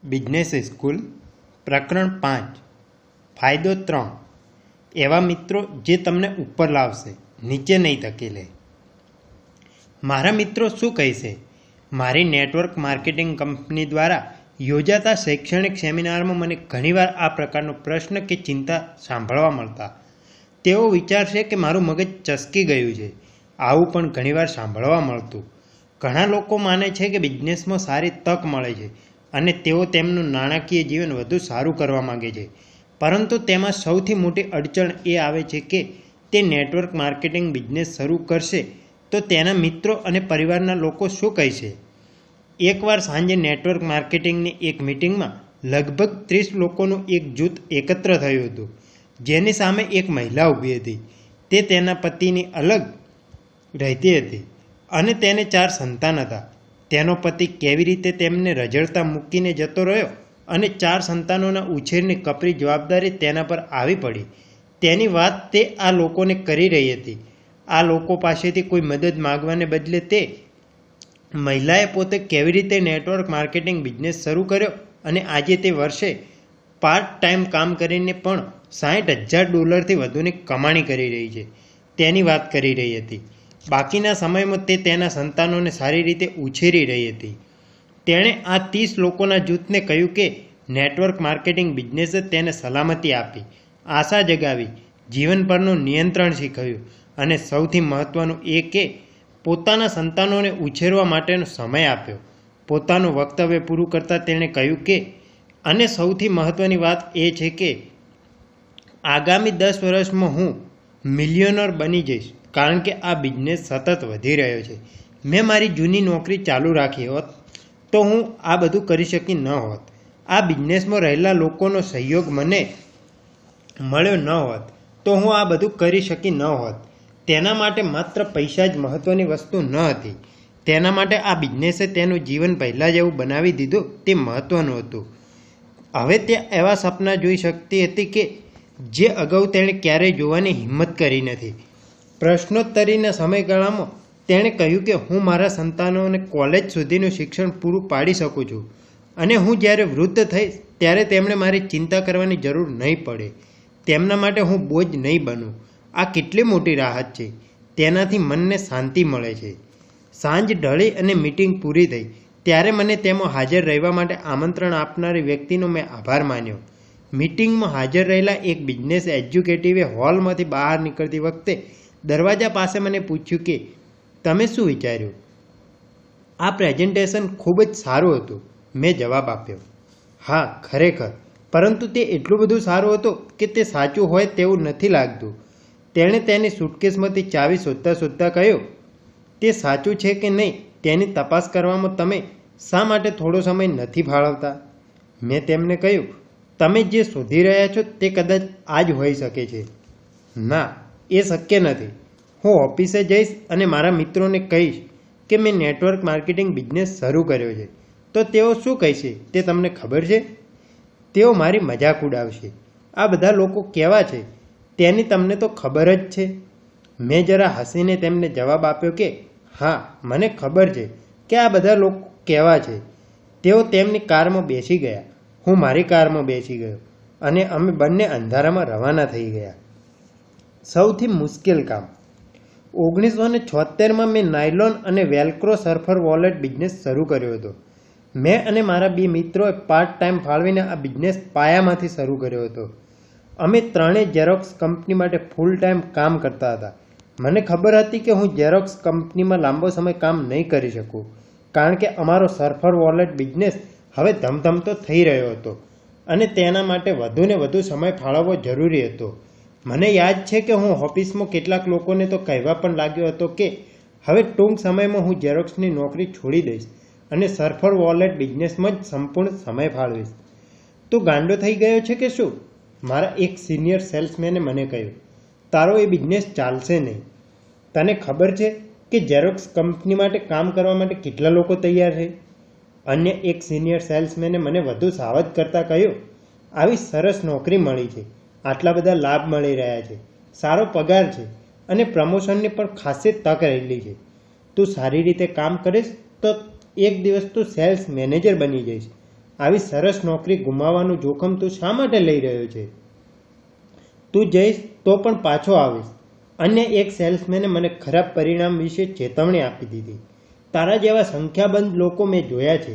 Business school પ્રકરણ 5 ફાયદો 3 એવા મિત્રો જે તમને ઉપર લાવશે, નીચે નહીં ધકેલે. મારા મિત્રો શું કહેશે? મારી નેટવર્ક માર્કેટિંગ કંપની દ્વારા યોજાતા શૈક્ષણિક સેમિનારમાં મને ઘણીવાર આ પ્રકારનો પ્રશ્ન કે ચિંતા સાંભળવા મળતા. તેઓ વિચારશે કે મારું મગજ ચસકી ગયું છે. આવું પણ ઘણીવાર સાંભળવા મળતું. ઘણા લોકો માને છે કે બિઝનેસમાં સારી તક મળે છે અને તેઓ તેમનું નાણાકીય જીવન વધુ સારું કરવા માગે છે. પરંતુ તેમાં સૌથી મોટી અડચણ એ આવે છે કે તે નેટવર્ક માર્કેટિંગ બિઝનેસ શરૂ કરશે તો તેના મિત્રો અને પરિવારના લોકો શું કહેશે? એકવાર સાંજે નેટવર્ક માર્કેટિંગની એક મિટિંગમાં લગભગ 30 લોકોનું એક જૂથ એકત્ર થયું હતું. જેની સામે એક મહિલા ઊભી હતી. તે તેના પતિની અલગ રહેતી હતી અને તેને 4 સંતાન હતા. તેનો પતિ કેવી રીતે તેમને રઝળતા મૂકીને જતો રહ્યો અને 4 સંતાનોના ઉછેરની કપરી જવાબદારી તેના પર આવી પડી, તેની વાત તે આ લોકોને કરી રહી હતી. આ લોકો પાસેથી કોઈ મદદ માગવાને બદલે તે મહિલાએ પોતે કેવી રીતે નેટવર્ક માર્કેટિંગ બિઝનેસ શરૂ કર્યો અને આજે તે વર્ષે પાર્ટ ટાઈમ કામ કરીને પણ $60,000થી વધુની કમાણી કરી રહી છે, તેની વાત કરી રહી હતી. બાકીના સમયમાં તે તેના સંતાનોને સારી રીતે ઉછેરી રહી હતી. તેણે આ 30 લોકોના જૂથને કહ્યું કે નેટવર્ક માર્કેટિંગ બિઝનેસે તેને સલામતી આપી, આશા જગાવી, જીવન પરનું નિયંત્રણ શીખવ્યું અને સૌથી મહત્ત્વનું એ કે પોતાના સંતાનોને ઉછેરવા માટેનો સમય આપ્યો. પોતાનું વક્તવ્ય પૂરું કરતાં તેણે કહ્યું કે અને સૌથી મહત્ત્વની વાત એ છે કે આગામી 10 વર્ષમાં હું મિલિયનર બની જઈશ કારણ કે આ બિઝનેસ સતત વધી રહ્યો છે. મેં મારી જૂની નોકરી ચાલુ રાખી હોત તો હું આ બધું કરી શકી ન હોત. આ બિઝનેસમાં રહેલા લોકોનો સહયોગ મને મળ્યો ન હોત તો હું આ બધું કરી શકી ન હોત. તેના માટે માત્ર પૈસા જ મહત્ત્વની વસ્તુ ન હતી. તેના માટે આ બિઝનેસે તેનું જીવન પહેલાં જેવું બનાવી દીધું તે મહત્ત્વનું હતું. હવે તે એવા સપના જોઈ શકતી હતી કે જે અગાઉ તેણે ક્યારેય જોવાની હિંમત કરી નથી. પ્રશ્નોત્તરીના સમયગાળામાં તેણે કહ્યું કે હું મારા સંતાનોને કોલેજ સુધીનું શિક્ષણ પૂરું પાડી શકું છું અને હું જ્યારે વૃદ્ધ થઈશ ત્યારે તેમણે મારી ચિંતા કરવાની જરૂર નહીં પડે. તેમના માટે હું બોજ નહીં બનું. આ કેટલી મોટી રાહત છે. તેનાથી મનને શાંતિ મળે છે. સાંજ ઢળી અને મિટિંગ પૂરી થઈ ત્યારે મને તેમાં હાજર રહેવા માટે આમંત્રણ આપનારી વ્યક્તિનો મેં આભાર માન્યો. મિટિંગમાં હાજર રહેલા એક બિઝનેસ એક્ઝિક્યુટિવે હોલમાંથી બહાર નીકળતી વખતે દરવાજા પાસે મને પૂછ્યું કે તમે શું વિચાર્યું? આ પ્રેઝન્ટેશન ખૂબ જ સારું હતું, મેં જવાબ આપ્યો. હા, ખરેખર, પરંતુ તે એટલું બધું સારું હતું કે તે સાચું હોય તેવું નથી લાગતું. તેણે તેની સુટકેસમાંથી ચાવી શોધતા શોધતા કહ્યું, તે સાચું છે કે નહીં તેની તપાસ કરવામાં તમે શા માટે થોડો સમય નથી ફાળવતા? મેં તેમને કહ્યું, તમે જે શોધી રહ્યા છો તે કદાચ આ જ હોઈ શકે છે. ના, એ શક્ય નથી. હું ઓફિસે જઈશ અને મારા મિત્રોને કહીશ કે મેં નેટવર્ક માર્કેટિંગ બિઝનેસ શરૂ કર્યો છે તો તેઓ શું કહેશે તે તમને ખબર છે? તેઓ મારી મજાક ઉડાવશે. આ બધા લોકો કેવા છે તેની તમને તો ખબર જ છે. મેં જરા હસીને તેમને જવાબ આપ્યો કે હા, મને ખબર છે કે આ બધા લોકો કેવા છે. તેઓ તેમની કારમાં બેસી ગયા, હું મારી કારમાં બેસી ગયો અને અમે બંને અંધારામાં રવાના થઈ ગયા. સૌથી મુશ્કેલ કામ. 1976માં મેં નાયલોન અને વેલ્ક્રો સર્ફર વોલેટ બિઝનેસ શરૂ કર્યો હતો. મેં અને મારા 2 મિત્રોએ પાર્ટ ટાઈમ ફાળવીને આ બિઝનેસ પાયામાંથી શરૂ કર્યો હતો. અમે ત્રણેય ઝેરોક્સ કંપની માટે ફૂલ ટાઈમ કામ કરતા હતા. મને ખબર હતી કે હું ઝેરોક્સ કંપનીમાં લાંબો સમય કામ નહીં કરી શકું કારણ કે અમારો સર્ફર વોલેટ બિઝનેસ હવે ધમધમતો થઈ રહ્યો હતો અને તેના માટે વધુને વધુ સમય ફાળવવો જરૂરી હતો. મને યાદ છે કે હું ઓફિસમાં કેટલાક લોકોને તો કહેવા પણ લાગ્યો હતો કે હવે ટૂંક સમયમાં હું ઝેરોક્સની નોકરી છોડી દઈશ અને સર્ફર વોલેટ બિઝનેસમાં જ સંપૂર્ણ સમય ફાળવીશ. તું ગાંડો થઈ ગયો છે કે શું? મારા એક સિનિયર સેલ્સમેને મને કહ્યું, તારો એ બિઝનેસ ચાલશે નહીં. તને ખબર છે કે ઝેરોક્સ કંપની માટે કામ કરવા માટે કેટલા લોકો તૈયાર છે? અન્ય એક સિનિયર સેલ્સમેને મને વધુ સાવધ કરતાં કહ્યું, આવી સરસ નોકરી મળી છે, આટલા બધા લાભ મળી રહ્યા છે, સારો પગાર છે અને પ્રમોશનની પણ ખાસી તક રહેલી છે. તું સારી રીતે કામ કરીશ તો એક દિવસ તું સેલ્સ મેનેજર બની જઈશ આવી સરસ નોકરી ગુમાવવાનું જોખમ તું શા માટે લઈ રહ્યો છે? તું જઈશ તો પણ પાછો આવીશ. અન્ય એક સેલ્સમેને મને ખરાબ પરિણામ વિશે ચેતવણી આપી દીધી. તારા જેવા સંખ્યાબંધ લોકો મેં જોયા છે.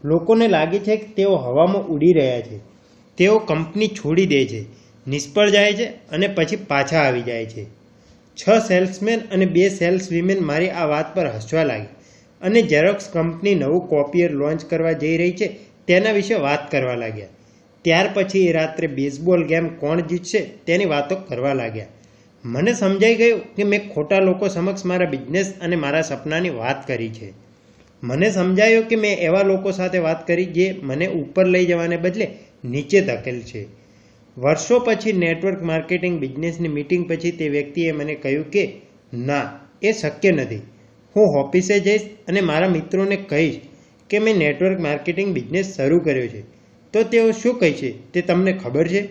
લોકોને લાગે છે કે તેઓ હવામાં ઉડી રહ્યા છે. તેઓ કંપની છોડી દે છે, નિષ્ફળ જાય છે અને પછી પાછા આવી જાય છે. 6 સેલ્સમેન અને 2 સેલ્સ વિમેન મારી આ વાત પર હસવા લાગી અને ઝેરોક્સ કંપની નવું કોપિયર લોન્ચ કરવા જઈ રહી છે તેના વિશે વાત કરવા લાગ્યા. ત્યાર પછી એ રાત્રે બેઝબોલ ગેમ કોણ જીતશે તેની વાતો કરવા લાગ્યા. મને સમજાઈ ગયું કે મેં ખોટા લોકો સમક્ષ મારા બિઝનેસ અને મારા સપનાની વાત કરી છે. મને સમજાયું કે મેં એવા લોકો સાથે વાત કરી જે મને ઉપર લઈ જવાને બદલે નીચે ધકેલ છે. વર્ષો પછી નેટવર્ક માર્કેટિંગ બિઝનેસની મીટિંગ પછી તે વ્યક્તિએ મને કહ્યું કે ના, એ શક્ય નથી. હું ઓફિસે જઈશ અને મારા મિત્રોને કહીશ કે મેં નેટવર્ક માર્કેટિંગ બિઝનેસ શરૂ કર્યો છે. તો તેઓ શું કહેશે તે તમને ખબર છે?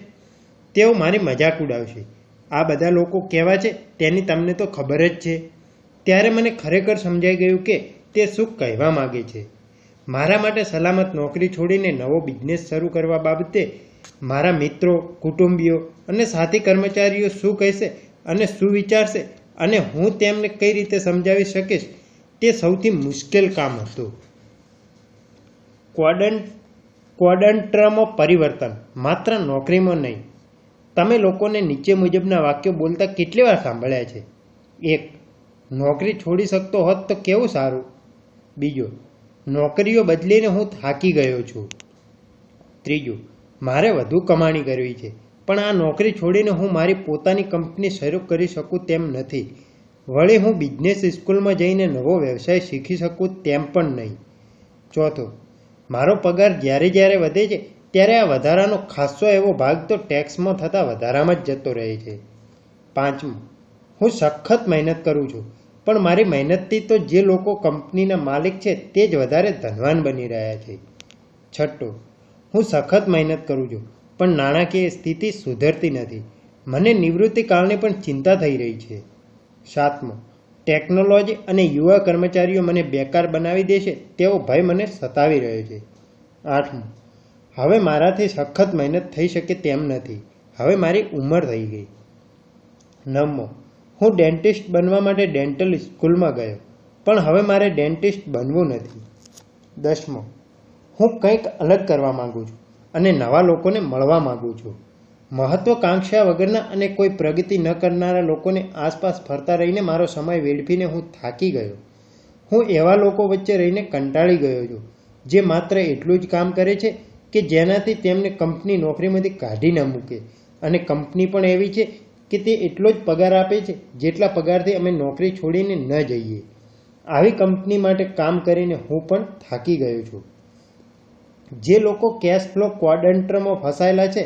તેઓ મારી મજાક ઉડાવશે. આ બધા લોકો કેવા છે તેની તમને તો ખબર જ છે. ત્યારે મને ખરેખર સમજાઈ ગયું કે તે શું કહેવા માગે છે. મારા માટે સલામત નોકરી છોડીને નવો બિઝનેસ શરૂ કરવા બાબતે મારા મિત્રો, કુટુંબીઓ અને સાથી કર્મચારીઓ શું કહેશે અને શું વિચારશે અને હું તેમને કઈ રીતે સમજાવી શકીશ તે સૌથી મુશ્કેલ કામ હતું. ક્વોડ્રન્ટમાં પરિવર્તન માત્ર નોકરીમાં નહીં. તમે લોકોને નીચે મુજબના વાક્યો બોલતા કેટલી વાર સાંભળ્યા છે? 1. નોકરી છોડી શકતો હોત તો કેવું સારું. 2. નોકરીઓ બદલીને હું થાકી ગયો છું. 3. મારે વધુ કમાણી કરવી છે પણ આ નોકરી છોડીને હું મારી પોતાની કંપની શરૂ કરી શકું તેમ નથી. વળી હું બિઝનેસ સ્કૂલમાં જઈને નવો વ્યવસાય શીખી શકું તેમ પણ નહીં. 4. મારો પગાર જ્યારે જ્યારે વધે છે ત્યારે આ વધારાનો ખાસ્સો એવો ભાગ તો ટેક્સમાં થતા વધારામાં જ જતો રહે છે. 5. હું સખત મહેનત કરું છું પણ મારી મહેનતથી તો જે લોકો કંપનીના માલિક છે તે જ વધારે ધનવાન બની રહ્યા છે. 6. હું સખત મહેનત કરું છું પણ નાણાકીય સ્થિતિ સુધરતી નથી. મને નિવૃત્તિકાળની પણ ચિંતા થઈ રહી છે. 7. ટેકનોલોજી અને યુવા કર્મચારીઓ મને બેકાર બનાવી દેશે તેવો ભય મને સતાવી રહ્યો છે. 8. હવે મારાથી સખત મહેનત થઈ શકે તેમ નથી. હવે મારી ઉંમર થઈ ગઈ. 9. હું ડેન્ટિસ્ટ બનવા માટે ડેન્ટલ સ્કૂલમાં ગયો પણ હવે મારે ડેન્ટિસ્ટ બનવું નથી. 10. હું કંઈક અલગ કરવા માગું છું અને નવા લોકોને મળવા માગું છું. મહત્વાકાંક્ષા વગરના અને કોઈ પ્રગતિ ન કરનારા લોકોને આસપાસ ફરતા રહીને મારો સમય વેડફીને હું થાકી ગયો. હું એવા લોકો વચ્ચે રહીને કંટાળી ગયો છું જે માત્ર એટલું જ કામ કરે છે કે જેનાથી તેમને કંપની નોકરીમાંથી કાઢી ન મૂકે અને કંપની પણ એવી છે કે તે એટલો જ પગાર આપે છે જેટલા પગારથી અમે નોકરી છોડીને ન જઈએ. આવી કંપની માટે કામ કરીને હું પણ થાકી ગયો છું. જે લોકો કેશ ફ્લો ક્વોડ્રન્ટમાં ફસાયેલા છે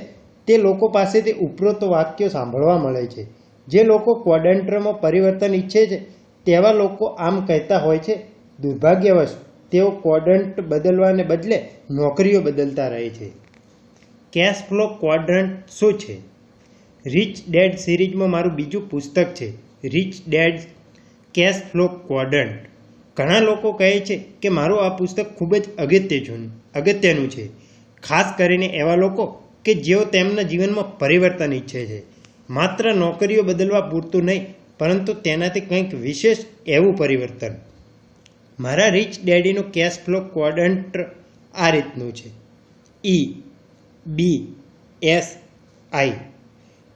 તે લોકો પાસેથી ઉપરોક્ત વાક્યો સાંભળવા મળે છે. જે લોકો ક્વોડ્રન્ટમાં પરિવર્તન ઈચ્છે છે તેવા લોકો આમ કહેતા હોય છે. દુર્ભાગ્યવશ તેઓ ક્વોડ્રન્ટ બદલવાને બદલે નોકરીઓ બદલતા રહે છે. કેશ ફ્લો ક્વોડ્રન્ટ શું છે? રિચ ડેડ સિરીઝમાં મારું બીજું પુસ્તક છે, rich dad cash flow quadrant. ઘણા લોકો કહે છે કે મારું આ પુસ્તક ખૂબ જ અગત્યનું છે, ખાસ કરીને એવા લોકો કે જેઓ તેમના જીવનમાં પરિવર્તન ઈચ્છે છે. માત્ર નોકરીઓ બદલવા પૂરતું નહીં પરંતુ તેનાથી કંઈક વિશેષ એવું પરિવર્તન. મારા રિચ ડેડીનું કેશ ફ્લો ક્વોડ્રન્ટ આ રીતનું છે: EBSI.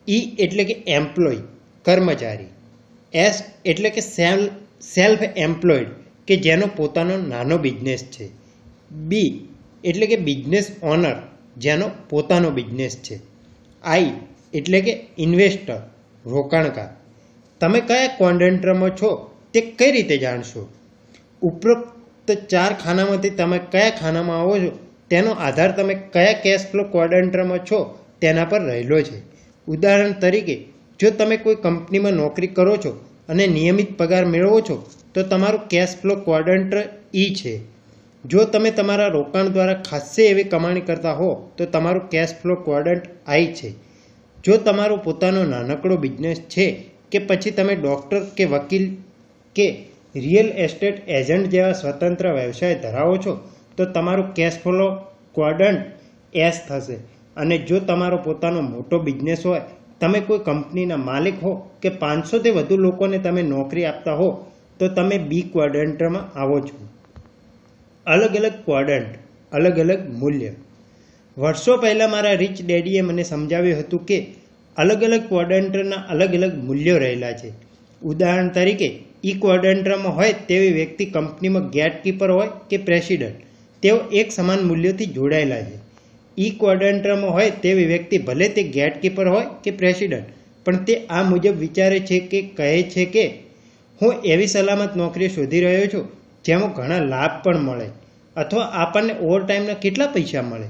E એટલે કે એમ્પ્લોય, કર્મચારી. S એટલે કે સેલ્ફ એમ્પ્લોયડ, કે જેનો પોતાનો નાનો બિઝનેસ છે. B એટલે કે બિઝનેસ ઓનર, જેનો પોતાનો બિઝનેસ છે. I એટલે કે ઇન્વેસ્ટર, રોકાણકાર. તમે કયા ક્વોડ્રન્ટમાં છો તે કઈ રીતે જાણશો? ઉપરોક્ત 4 ખાનામાંથી તમે કયા ખાનામાં આવો છો તેનો આધાર તમે કયા કેશ ફ્લો ક્વોડ્રન્ટમાં છો તેના પર રહેલો છે. ઉદાહરણ તરીકે, જો તમે કોઈ કંપનીમાં નોકરી કરો છો અને નિયમિત પગાર મેળવો છો તો તમારું કેશ ફ્લો ક્વોડ્રન્ટ E છે. જો તમે તમારા રોકાણ દ્વારા ખાસ્સી એવી કમાણી કરતા હો તો તમારું કેશ ફ્લો ક્વોડ્રન્ટ I છે. જો તમારો પોતાનો નાનકડો બિઝનેસ છે કે પછી તમે ડૉક્ટર કે વકીલ કે રિયલ એસ્ટેટ એજન્ટ જેવા સ્વતંત્ર વ્યવસાય ધરાવો છો તો તમારું કેશ ફ્લો ક્વોડ્રન્ટ એસ થશે. અને જો તમારો પોતાનો મોટો બિઝનેસ હોય, તમે કોઈ કંપનીના માલિક હો કે 500થી વધુ લોકોને તમે નોકરી આપતા હો, તો તમે બી ક્વોડ્રન્ટમાં આવો છો. અલગ અલગ ક્વોડ્રન્ટ, અલગ અલગ મૂલ્ય. વર્ષો પહેલાં મારા રીચ ડેડીએ મને સમજાવ્યું હતું કે અલગ અલગ ક્વોડ્રન્ટના અલગ અલગ મૂલ્યો રહેલા છે. ઉદાહરણ તરીકે, ઈ ક્વોડ્રન્ટમાં હોય તેવી વ્યક્તિ કંપનીમાં ગેટકીપર હોય કે પ્રેસિડન્ટ, તેઓ એક સમાન મૂલ્યોથી જોડાયેલા છે. ઈ ક્વોડ્રન્ટમાં હોય તેવી વ્યક્તિ ભલે તે ગેટકીપર હોય કે પ્રેસિડન્ટ, પણ તે આ મુજબ વિચારે છે કે કહે છે કે હું એવી સલામત નોકરી શોધી રહ્યો છું જેમાં ઘણા લાભ પણ મળે, અથવા આપણને ઓવરટાઈમના કેટલા પૈસા મળે,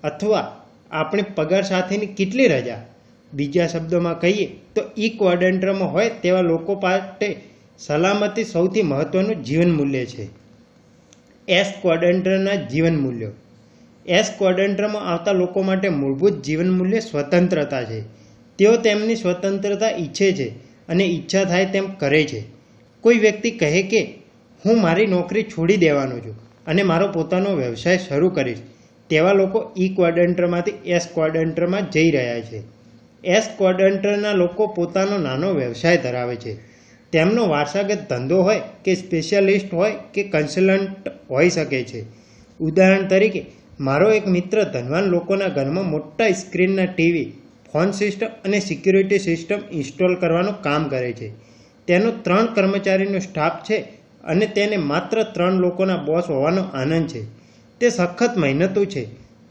અથવા આપણી પગાર સાથેની કેટલી રજા. બીજા શબ્દોમાં કહીએ તો ઈ ક્વોડ્રન્ટમાં હોય તેવા લોકો માટે સલામતી સૌથી મહત્વનું જીવન મૂલ્ય છે. એસ ક્વોડ્રન્ટના જીવન મૂલ્યો. એસ ક્વોડ્રન્ટમાં આવતા લોકો માટે મૂળભૂત જીવન મૂલ્ય સ્વતંત્રતા છે. તેઓ તેમની સ્વતંત્રતા ઈચ્છે છે અને ઈચ્છા થાય તેમ કરે છે. કોઈ વ્યક્તિ કહે કે હું મારી નોકરી છોડી દેવાનો છું અને મારો પોતાનો વ્યવસાય શરૂ કરીશ, તેવા લોકો ઈ ક્વોડ્રન્ટમાંથી એસ ક્વોડ્રન્ટમાં જઈ રહ્યા છે. એસ ક્વોડ્રન્ટના લોકો પોતાનો નાનો વ્યવસાય ધરાવે છે. તેમનો વારસાગત ધંધો હોય કે સ્પેશિયાલિસ્ટ હોય કે કન્સલ્ટન્ટ હોઈ શકે છે. ઉદાહરણ તરીકે, મારો એક મિત્ર ધનવાન લોકોના ઘરમાં મોટા સ્ક્રીનના ટીવી, ફોન સિસ્ટમ અને સિક્યુરિટી સિસ્ટમ ઇન્સ્ટોલ કરવાનું કામ કરે છે. તેનો 3 કર્મચારીનો સ્ટાફ છે અને તેને માત્ર 3 લોકોના બોસ હોવાનો આનંદ છે. તે સખત મહેનતુ છે.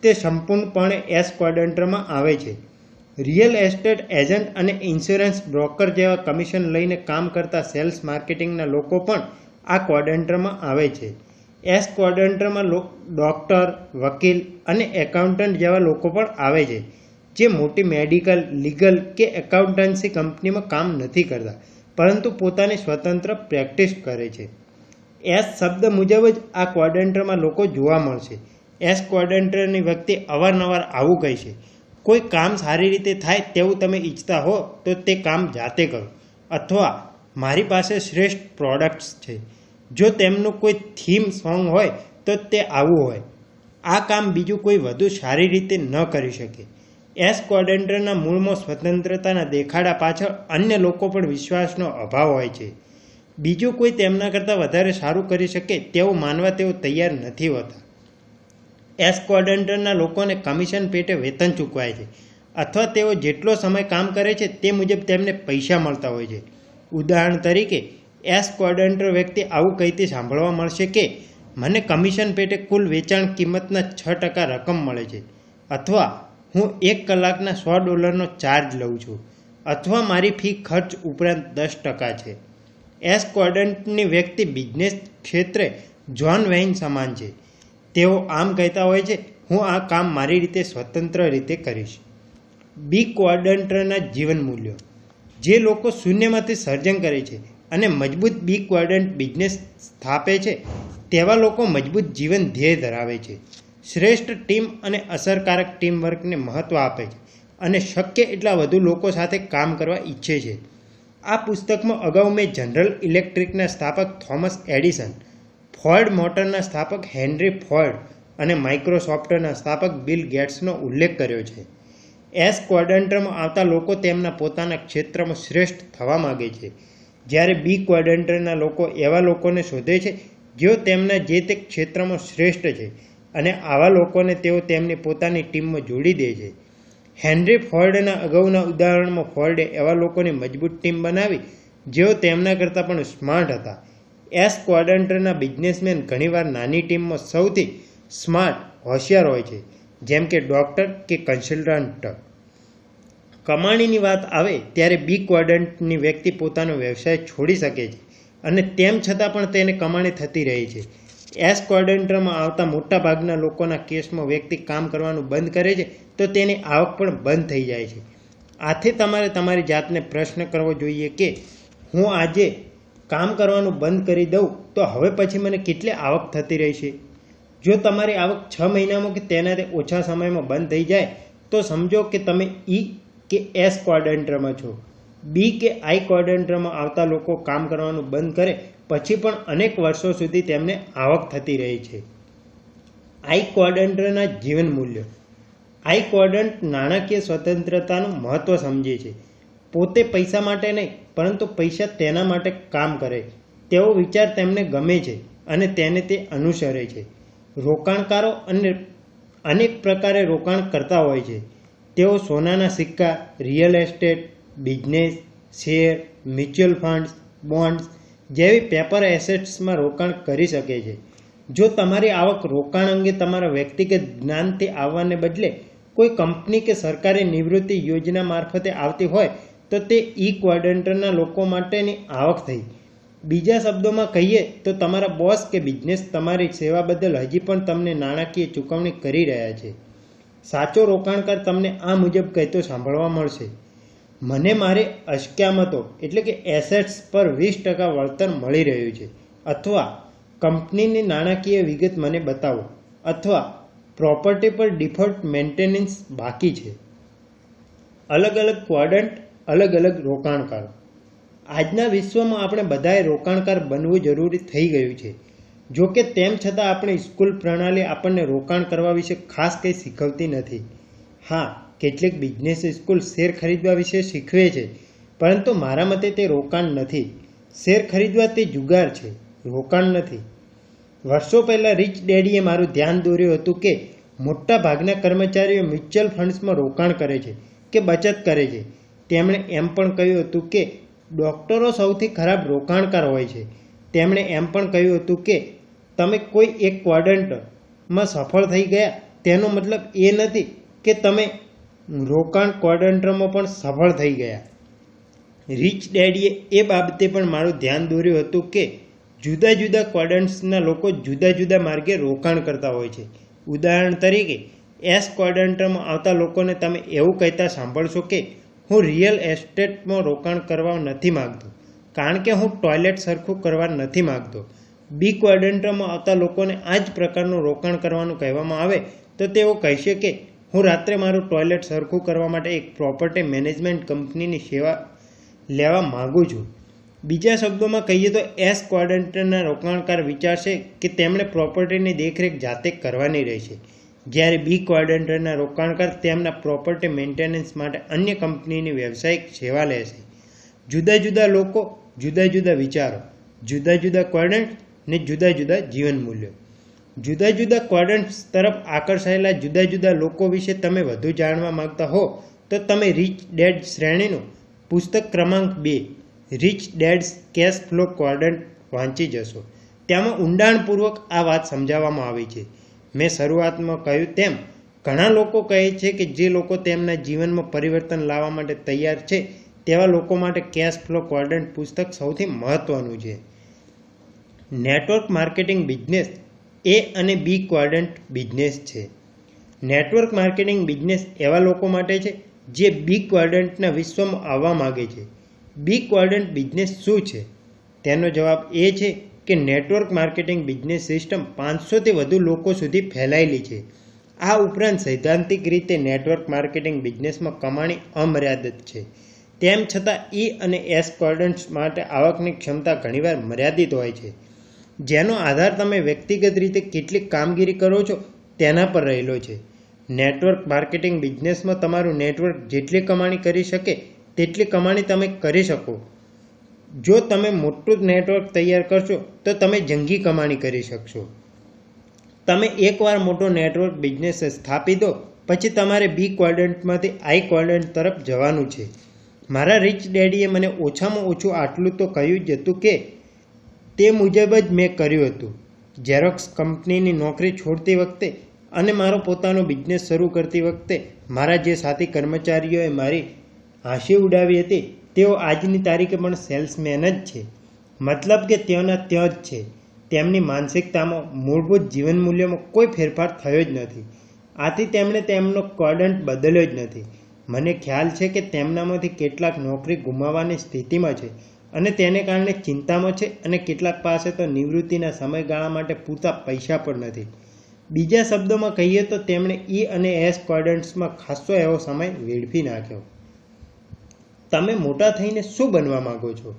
તે સંપૂર્ણપણે એસ ક્વોડ્રન્ટમાં આવે છે. રિયલ એસ્ટેટ એજન્ટ અને ઇન્સ્યોરન્સ બ્રોકર જેવા કમિશન લઈને કામ કરતા સેલ્સ માર્કેટિંગના લોકો પણ આ ક્વોડ્રન્ટમાં આવે છે. એસ ક્વોડ્રન્ટમાં ડોક્ટર, વકીલ અને એકાઉન્ટન્ટ જેવા લોકો પણ આવે છે, જે મોટી મેડિકલ, લીગલ કે એકાઉન્ટન્સી કંપનીમાં કામ નથી કરતા, પરંતુ પોતાની સ્વતંત્ર પ્રેક્ટિસ કરે છે. એસ શબ્દ મુજબ જ આ ક્વોડ્રન્ટમાં લોકો જોવા મળશે. એસ ક્વોડ્રન્ટની વ્યક્તિ અવારનવાર આવું કહે છે, કોઈ કામ સારી રીતે થાય તેવું તમે ઈચ્છતા હો તો તે કામ જાતે કરો, અથવા મારી પાસે શ્રેષ્ઠ પ્રોડક્ટ્સ છે. જો તેમનું કોઈ થીમ સોંગ હોય તો તે આવું હોય, આ કામ બીજું કોઈ વધુ સારી રીતે ન કરી શકે. એસ ક્વોડ્રન્ટના મૂળમાં સ્વતંત્રતાના દેખાડા પાછળ અન્ય લોકો પર વિશ્વાસનો અભાવ હોય છે. બીજું કોઈ તેમના કરતાં વધારે સારું કરી શકે તેવું માનવા તેઓ તૈયાર નથી હોતા. એસ ક્વોડ્રન્ટના લોકોને કમિશન પેટે વેતન ચૂકવાય છે, અથવા તેઓ જેટલો સમય કામ કરે છે તે મુજબ તેમને પૈસા મળતા હોય છે. ઉદાહરણ તરીકે, એસ ક્વોડ્રન્ટ વ્યક્તિ આવું કહેતી સાંભળવા મળશે કે મને કમિશન પેટે કુલ વેચાણ કિંમતના 6% રકમ મળે છે, અથવા હું 1 કલાકના $100નો ચાર્જ લઉં છું, અથવા મારી ફી ખર્ચ ઉપરાંત 10% છે. એસ ક્વોડ્રન્ટની વ્યક્તિ બિઝનેસ ક્ષેત્રે જ્હોન વેઇન સમાન છે. તેઓ આમ કહેતા હોય છે, હું આ કામ મારી રીતે સ્વતંત્ર રીતે કરીશ. બી ક્વોડ્રન્ટના જીવન મૂલ્યો. જે લોકો શૂન્યમાંથી સર્જન કરે છે અને મજબૂત બી ક્વોડ્રન્ટ બિઝનેસ સ્થાપે છે, તેવા લોકો મજબૂત જીવન ધ્યેય ધરાવે છે, શ્રેષ્ઠ ટીમ અને અસરકારક ટીમ વર્કને મહત્ત્વ આપે છે, અને શક્ય એટલા વધુ લોકો સાથે કામ કરવા ઈચ્છે છે. આ પુસ્તકમાં અગાઉ મેં જનરલ ઇલેક્ટ્રિકના સ્થાપક થોમસ એડિસન, ફોર્ડ મોટરના સ્થાપક હેનરી ફોર્ડ અને માઇક્રોસોફ્ટના સ્થાપક બિલ ગેટ્સનો ઉલ્લેખ કર્યો છે. એસ ક્વોડ્રન્ટમાં આવતા લોકો તેમના પોતાના ક્ષેત્રમાં શ્રેષ્ઠ થવા માગે છે, જ્યારે બી ક્વોડ્રન્ટના લોકો એવા લોકોને શોધે છે જેઓ તેમના જે તે ક્ષેત્રમાં શ્રેષ્ઠ છે, અને આવા લોકોને તેઓ તેમની પોતાની ટીમમાં જોડી દે છે. હેનરી ફોર્ડના અગાઉના ઉદાહરણમાં ફોર્ડે એવા લોકોની મજબૂત ટીમ બનાવી જેઓ તેમના કરતાં પણ સ્માર્ટ હતા. એસ ક્વોડ્રન્ટના બિઝનેસમેન ઘણીવાર નાની ટીમમાં સૌથી સ્માર્ટ, હોશિયાર હોય છે, જેમ કે ડોક્ટર કે કન્સલ્ટન્ટ. કમાણીની વાત આવે ત્યારે બી ક્વોડ્રન્ટની વ્યક્તિ પોતાનો વ્યવસાય છોડી શકે છે, અને તેમ છતાં પણ તેને કમાણી થતી રહે છે. એસ ક્વોડ્રન્ટમાં આવતા મોટા ભાગના લોકોના કેસમાં વ્યક્તિ કામ કરવાનું બંધ કરે છે તો તેની આવક પણ બંધ થઈ જાય છે. આથી તમારે તમારી જાતને પ્રશ્ન કરવો જોઈએ કે હું આજે કામ કરવાનું બંધ કરી દઉં તો હવે પછી મને કેટલી આવક થતી રહેશે. જો તમારી આવક 6 મહિનામાં કે તેનાથી ઓછા સમયમાં બંધ થઈ જાય તો સમજો કે તમે ઈ કે એસ ક્વોડ્રન્ટમાં છો. બી કે આઈ ક્વોડ્રન્ટમાં આવતા લોકો કામ કરવાનું બંધ કરે પછી પણ અનેક વર્ષો સુધી તેમને આવક થતી રહે છે. આઈ ક્વોડ્રન્ટના જીવન મૂલ્યો. આઈ ક્વોડ્રન્ટ નાણાકીય સ્વતંત્રતાનું મહત્વ સમજે છે. પોતે પૈસા માટે નહીં, પરંતુ પૈસા તેના માટે કામ કરે તેવો વિચાર તેમને ગમે છે અને તેને તે અનુસરે છે. રોકાણકારો અનેક પ્રકારે રોકાણ કરતા હોય છે. તેઓ સોનાના સિક્કા, real estate, business, share, mutual funds, bonds જેવી પેપર એસેટ્સમાં રોકાણ કરી શકે છે. જો તમારી આવક રોકાણ અંગે તમારા વ્યક્તિગત જ્ઞાનથી આવવાને બદલે કોઈ કંપની કે સરકારી નિવૃત્તિ યોજના મારફતે આવતી હોય તો તે ઈ ક્વોડ્રન્ટના લોકો માટેની આવક થઈ. બીજા શબ્દોમાં કહીએ તો તમારા બોસ કે બિઝનેસ તમારી સેવા બદલ હજી પણ તમને નાણાકીય ચૂકવણી કરી રહ્યા છે. સાચો રોકાણકાર તમને આ મુજબ કહેતો સાંભળવા મળશે: મને મારી અસ્કયામતો એટલે કે એસેટ્સ પર 20% વળતર મળી રહ્યું છે, અથવા કંપનીની નાણાકીય વિગત મને બતાવો, અથવા પ્રોપર્ટી પર ડિફોલ્ટ મેન્ટેનન્સ બાકી છે. અલગ અલગ ક્વોડ્રન્ટ, અલગ અલગ રોકાણકારો. આજના વિશ્વમાં આપણે બધાએ રોકાણકાર બનવું જરૂરી થઈ ગયું છે. જો કે તેમ છતાં આપણી સ્કૂલ પ્રણાલી આપણને રોકાણ કરવા વિશે ખાસ કંઈ શીખવતી નથી. હા, કેટલીક બિઝનેસ સ્કૂલ શેર ખરીદવા વિશે શીખવે છે, પરંતુ મારા મતે તે રોકાણ નથી. શેર ખરીદવા તે જુગાર છે, રોકાણ નથી. વર્ષો પહેલાં રિચ ડેડીએ મારું ધ્યાન દોર્યું હતું કે મોટા ભાગના કર્મચારીઓ મ્યુચ્યુઅલ ફંડ્સમાં રોકાણ કરે છે કે બચત કરે છે. તેમણે એમ પણ કહ્યું હતું કે ડૉક્ટરો સૌથી ખરાબ રોકાણકાર હોય છે. તેમણે એમ પણ કહ્યું હતું કે તમે કોઈ એક ક્વોડ્રન્ટમાં સફળ થઈ ગયા તેનો મતલબ એ નથી કે તમે રોકાણ ક્વોડ્રન્ટમાં પણ સફળ થઈ ગયા. રિચ ડેડીએ એ બાબતે પણ મારું ધ્યાન દોર્યું હતું કે જુદા જુદા ક્વોડ્રન્ટ્સના લોકો જુદા જુદા માર્ગે રોકાણ કરતા હોય છે. ઉદાહરણ તરીકે, એસ ક્વોડ્રન્ટમાં આવતા લોકોને તમે એવું કહેતા સાંભળશો કે હું રિયલ એસ્ટેટમાં રોકાણ કરવા નથી માગતો, કારણ કે હું ટોયલેટ સરખું કરવા નથી માગતો. બી ક્વોડ્રન્ટમાં આવતા લોકોને આ જ પ્રકારનું રોકાણ કરવાનું કહેવામાં આવે તો તેઓ કહેશે કે હું રાત્રે મારું ટોયલેટ સરખું કરવા માટે એક પ્રોપર્ટી મેનેજમેન્ટ કંપનીની સેવા લેવા માગું છું. બીજા શબ્દોમાં કહીએ તો એસ ક્વોડ્રન્ટના રોકાણકાર વિચારશે કે તેમણે પ્રોપર્ટીની દેખરેખ જાતે કરવાની રહેશે, જ્યારે બી ક્વોડ્રન્ટના રોકાણકાર તેમના પ્રોપર્ટી મેન્ટેનન્સ માટે અન્ય કંપનીની વ્યવસાયિક સેવા લેશે. જુદા જુદા લોકો, જુદા જુદા વિચારો, જુદા જુદા ક્વોડ્રન્ટ ને જુદા જુદા જીવન મૂલ્યો. જુદા જુદા ક્વોડ્રન્ટ્સ તરફ આકર્ષાયેલા જુદા જુદા લોકો વિશે તમે વધુ જાણવા માંગતા હો તો તમે રિચ ડેડ શ્રેણીનું પુસ્તક ક્રમાંક 2 રિચ ડેડ્સ કેશ ફ્લો ક્વોડ્રન્ટ વાંચી જશો. તેમાં ઊંડાણપૂર્વક આ વાત સમજાવવામાં આવી છે. મેં શરૂઆતમાં કહ્યું તેમ ઘણા લોકો કહે છે કે જે લોકો તેમના જીવનમાં પરિવર્તન લાવવા માટે તૈયાર છે તેવા લોકો માટે કેશ ફ્લો ક્વોડ્રન્ટ પુસ્તક સૌથી મહત્વનું છે. નેટવર્ક માર્કેટિંગ બિઝનેસ એ અને બી ક્વોડ્રન્ટ બિઝનેસ છે. નેટવર્ક માર્કેટિંગ બિઝનેસ એવા લોકો માટે છે જે બી ક્વોડ્રન્ટના વિશ્વમાં આવવા માગે છે. બી ક્વોડ્રન્ટ બિઝનેસ શું છે? તેનો જવાબ એ છે કે નેટવર્ક માર્કેટિંગ બિઝનેસ સિસ્ટમ 500થી વધુ લોકો સુધી ફેલાયેલી છે. આ ઉપરાંત સૈદ્ધાંતિક રીતે નેટવર્ક માર્કેટિંગ બિઝનેસમાં કમાણી અમર્યાદિત છે. તેમ છતાં ઈ અને એસ ક્વોડ્રન્ટ્સ માટે આવકની ક્ષમતા ઘણીવાર મર્યાદિત હોય છે, જેનો આધાર તમે વ્યક્તિગત રીતે કેટલી કામગીરી કરો છો તેના પર રહેલો છે. નેટવર્ક માર્કેટિંગ બિઝનેસમાં તમારું નેટવર્ક જેટલી કમાણી કરી શકે તેટલી કમાણી તમે કરી શકો. જો તમે મોટું નેટવર્ક તૈયાર કરશો તો તમે જંગી કમાણી કરી શકશો. તમે એકવાર મોટો નેટવર્ક બિઝનેસ સ્થાપી દો પછી તમારે બી ક્વોડ્રન્ટમાંથી આઈ ક્વોડ્રન્ટ તરફ જવાનું છે. મારા રિચ ડેડીએ મને ઓછામાં ઓછું આટલું તો કહ્યું જ હતું કે તે મુજબ જ મેં કર્યું હતું. ઝેરોક્સ કંપનીની નોકરી છોડતી વખતે અને મારો પોતાનો બિઝનેસ શરૂ કરતી વખતે મારા જે સાથી કર્મચારીઓએ મારી હાંસી ઉડાવી હતી તેઓ આજની તારીખે પણ સેલ્સમેન જ છે. મતલબ કે તેઓના ત્યાં જ છે. તેમની માનસિકતામાં, મૂળભૂત જીવન મૂલ્યોમાં કોઈ ફેરફાર થયો જ નથી. આથી તેમણે તેમનો ક્વોડ્રન્ટ બદલ્યો જ નથી. મને ખ્યાલ છે કે તેમનામાંથી કેટલાક નોકરી ગુમાવવાની સ્થિતિમાં છે અને તેને કારણે ચિંતામાં છે, અને કેટલાક પાસે તો નિવૃત્તિના સમયગાળા માટે પૂરતા પૈસા પણ નથી. બીજા શબ્દોમાં કહીએ તો તેમણે ઈ અને એસ ક્વોડ્રન્ટ્સમાં ખાસો એવો સમય વેડફી નાખ્યો. તમે મોટા થઈને શું બનવા માંગો છો?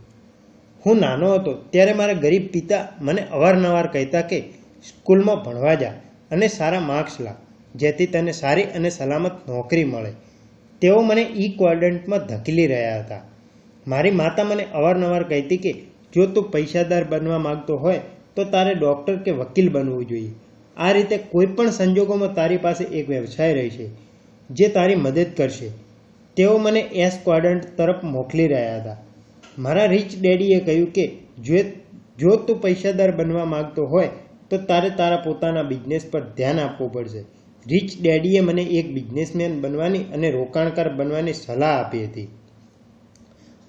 હું નાનો હતો ત્યારે મારા ગરીબ પિતા મને અવારનવાર કહેતા કે સ્કૂલમાં ભણવા જા, અને સારા માર્ક્સ લાવ, જેથી તને સારી અને સલામત નોકરી મળે. તેઓ મને ક્વોડ્રન્ટમાં ધકેલી રહ્યા હતા. મારી માતા મને અવારનવાર કહેતી કે જો તું પૈસાદાર બનવા માંગતો હોય તો તારે ડૉક્ટર કે વકીલ બનવું જોઈએ. આ રીતે કોઈ પણ સંજોગોમાં તારી પાસે એક વ્યવસાય રહેશે જે તારી મદદ કરશે. તેઓ મને ક્વોડ્રન્ટ તરફ મોકલી રહ્યા હતા. મારા રિચ ડેડીએ કહ્યું કે જો તું પૈસાદાર બનવા માંગતો હોય તો તારે તારા પોતાના બિઝનેસ પર ધ્યાન આપવું પડશે. રિચ ડેડીએ મને એક બિઝનેસમેન બનવાની અને રોકાણકાર બનવાની સલાહ આપી હતી.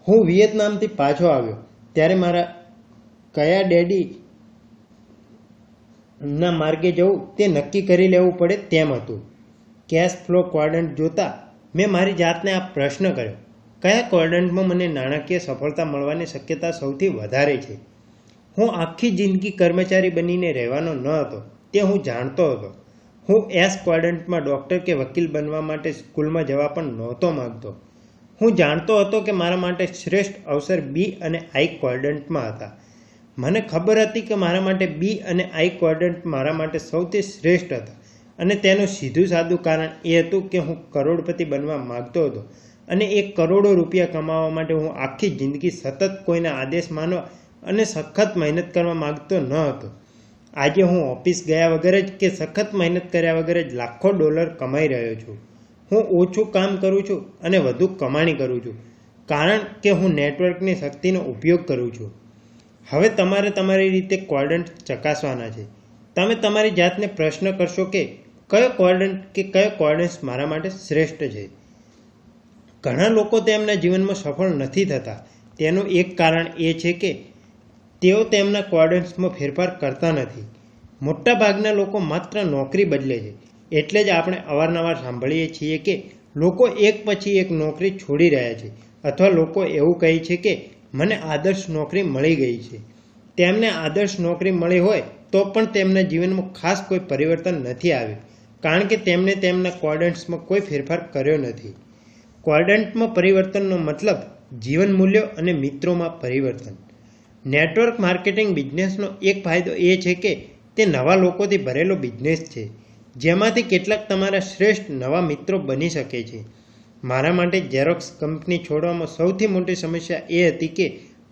હું વિયેતનામથી પાછો આવ્યો ત્યારે મારા કયા ડેડીના માર્ગે જવું તે નક્કી કરી લેવું પડે તેમ હતું. કેશ ફ્લો ક્વોડ્રન્ટ જોતા મેં મારી જાતને આ પ્રશ્ન કર્યો, કયા ક્વોડ્રન્ટમાં મને નાણાકીય સફળતા મળવાની શક્યતા સૌથી વધારે છે? હું આખી જિંદગી કર્મચારી બનીને રહેવાનો ન હતો તે હું જાણતો હતો. હું ક્વોડ્રન્ટમાં ડૉક્ટર કે વકીલ બનવા માટે સ્કૂલમાં જવા પણ નહોતો માંગતો. હું જાણતો હતો કે મારા માટે શ્રેષ્ઠ અવસર બી અને ક્વોડ્રન્ટમાં હતા. મને ખબર હતી કે મારા માટે બી અને ક્વોડ્રન્ટ મારા માટે સૌથી શ્રેષ્ઠ હતા અને તેનું સીધું સાદું કારણ એ હતું કે હું કરોડપતિ બનવા માંગતો હતો અને કરોડો રૂપિયા કમાવા માટે હું આખી જિંદગી સતત કોઈના આદેશ માનવા અને સખત મહેનત કરવા માંગતો ન હતો. આજે હું ઓફિસ ગયા વગર જ કે સખત મહેનત કર્યા વગર જ લાખો ડોલર કમાઈ રહ્યો છું. હું ઓછું કામ કરું છું અને વધુ કમાણી કરું છું કારણ કે હું નેટવર્કની શક્તિનો ઉપયોગ કરું છું. હવે તમારે તમારી રીતે ક્વોડ્રન્ટ ચકાસવાના છે. તમે તમારી જાતને પ્રશ્ન કરશો કે કયો ક્વોડ્રન્ટ મારા માટે શ્રેષ્ઠ છે. ઘણા લોકો તેમના જીવનમાં સફળ નથી થતા. તેનું એક કારણ એ છે કે તેઓ તેમના ક્વોડ્રન્ટ્સમાં ફેરફાર કરતા નથી. મોટાભાગના લોકો માત્ર નોકરી બદલે છે. એટલે જ આપણે અવારનવાર સાંભળીએ છીએ કે લોકો એક પછી એક નોકરી છોડી રહ્યા છે અથવા લોકો એવું કહે છે કે મને આદર્શ નોકરી મળી ગઈ છે. તેમને આદર્શ નોકરી મળી હોય તો પણ તેમના જીવનમાં ખાસ કોઈ પરિવર્તન નથી આવ્યું કારણ કે તેમણે તેમના ક્વોડ્રન્ટ્સમાં કોઈ ફેરફાર કર્યો નથી. ક્વોડ્રન્ટમાં પરિવર્તનનો મતલબ જીવન મૂલ્યો અને મિત્રોમાં પરિવર્તન. નેટવર્ક માર્કેટિંગ બિઝનેસનો એક ફાયદો એ છે કે તે નવા લોકોથી ભરેલો બિઝનેસ છે જેમાંથી કેટલાક તમારા શ્રેષ્ઠ નવા મિત્રો બની શકે છે. મારા માટે ઝેરોક્સ કંપની છોડવામાં સૌથી મોટી સમસ્યા એ હતી કે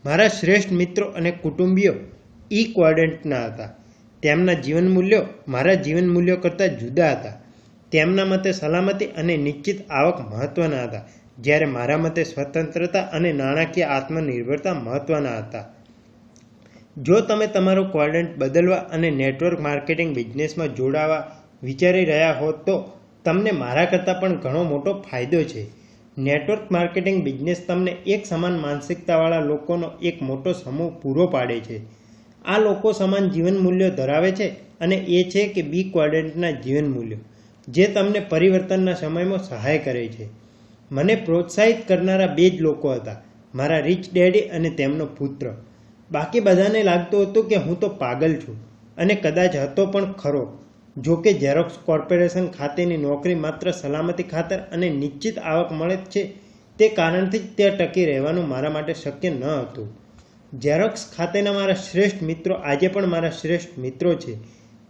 મારા શ્રેષ્ઠ મિત્રો અને કુટુંબીઓ ક્વોડ્રન્ટના હતા. તેમના જીવન મૂલ્યો મારા જીવન મૂલ્યો કરતાં જુદા હતા. તેમના મતે સલામતી અને નિશ્ચિત આવક મહત્વના હતા, જ્યારે મારા મતે સ્વતંત્રતા અને નાણાકીય આત્મનિર્ભરતા મહત્વના હતા. જો તમે તમારો ક્વોડ્રન્ટ બદલવા અને નેટવર્ક માર્કેટિંગ બિઝનેસમાં જોડાવા વિચારી રહ્યા હો તો તમને મારા કરતાં પણ ઘણો મોટો ફાયદો છે. નેટવર્ક માર્કેટિંગ બિઝનેસ તમને એક સમાન માનસિકતાવાળા લોકોનો એક મોટો સમૂહ પૂરો પાડે છે. આ લોકો સમાન જીવન મૂલ્યો ધરાવે છે અને એ છે કે બી ક્વોડ્રન્ટના જીવન મૂલ્યો જે તમને પરિવર્તનના સમયમાં સહાય કરે છે. મને પ્રોત્સાહિત કરનારા બે જ લોકો હતા, મારા રિચ ડેડી અને તેમનો પુત્ર. બાકી બધાને લાગતું હતું કે હું તો પાગલ છું અને કદાચ હતો પણ ખરો. જો કે ઝેરોક્સ કોર્પોરેશન ખાતેની નોકરી માત્ર સલામતી ખાતર અને નિશ્ચિત આવક મળે છે તે કારણથી જ ત્યાં ટકી રહેવાનું મારા માટે શક્ય ન હતું. ઝેરોક્સ ખાતેના મારા શ્રેષ્ઠ મિત્રો આજે પણ મારા શ્રેષ્ઠ મિત્રો છે.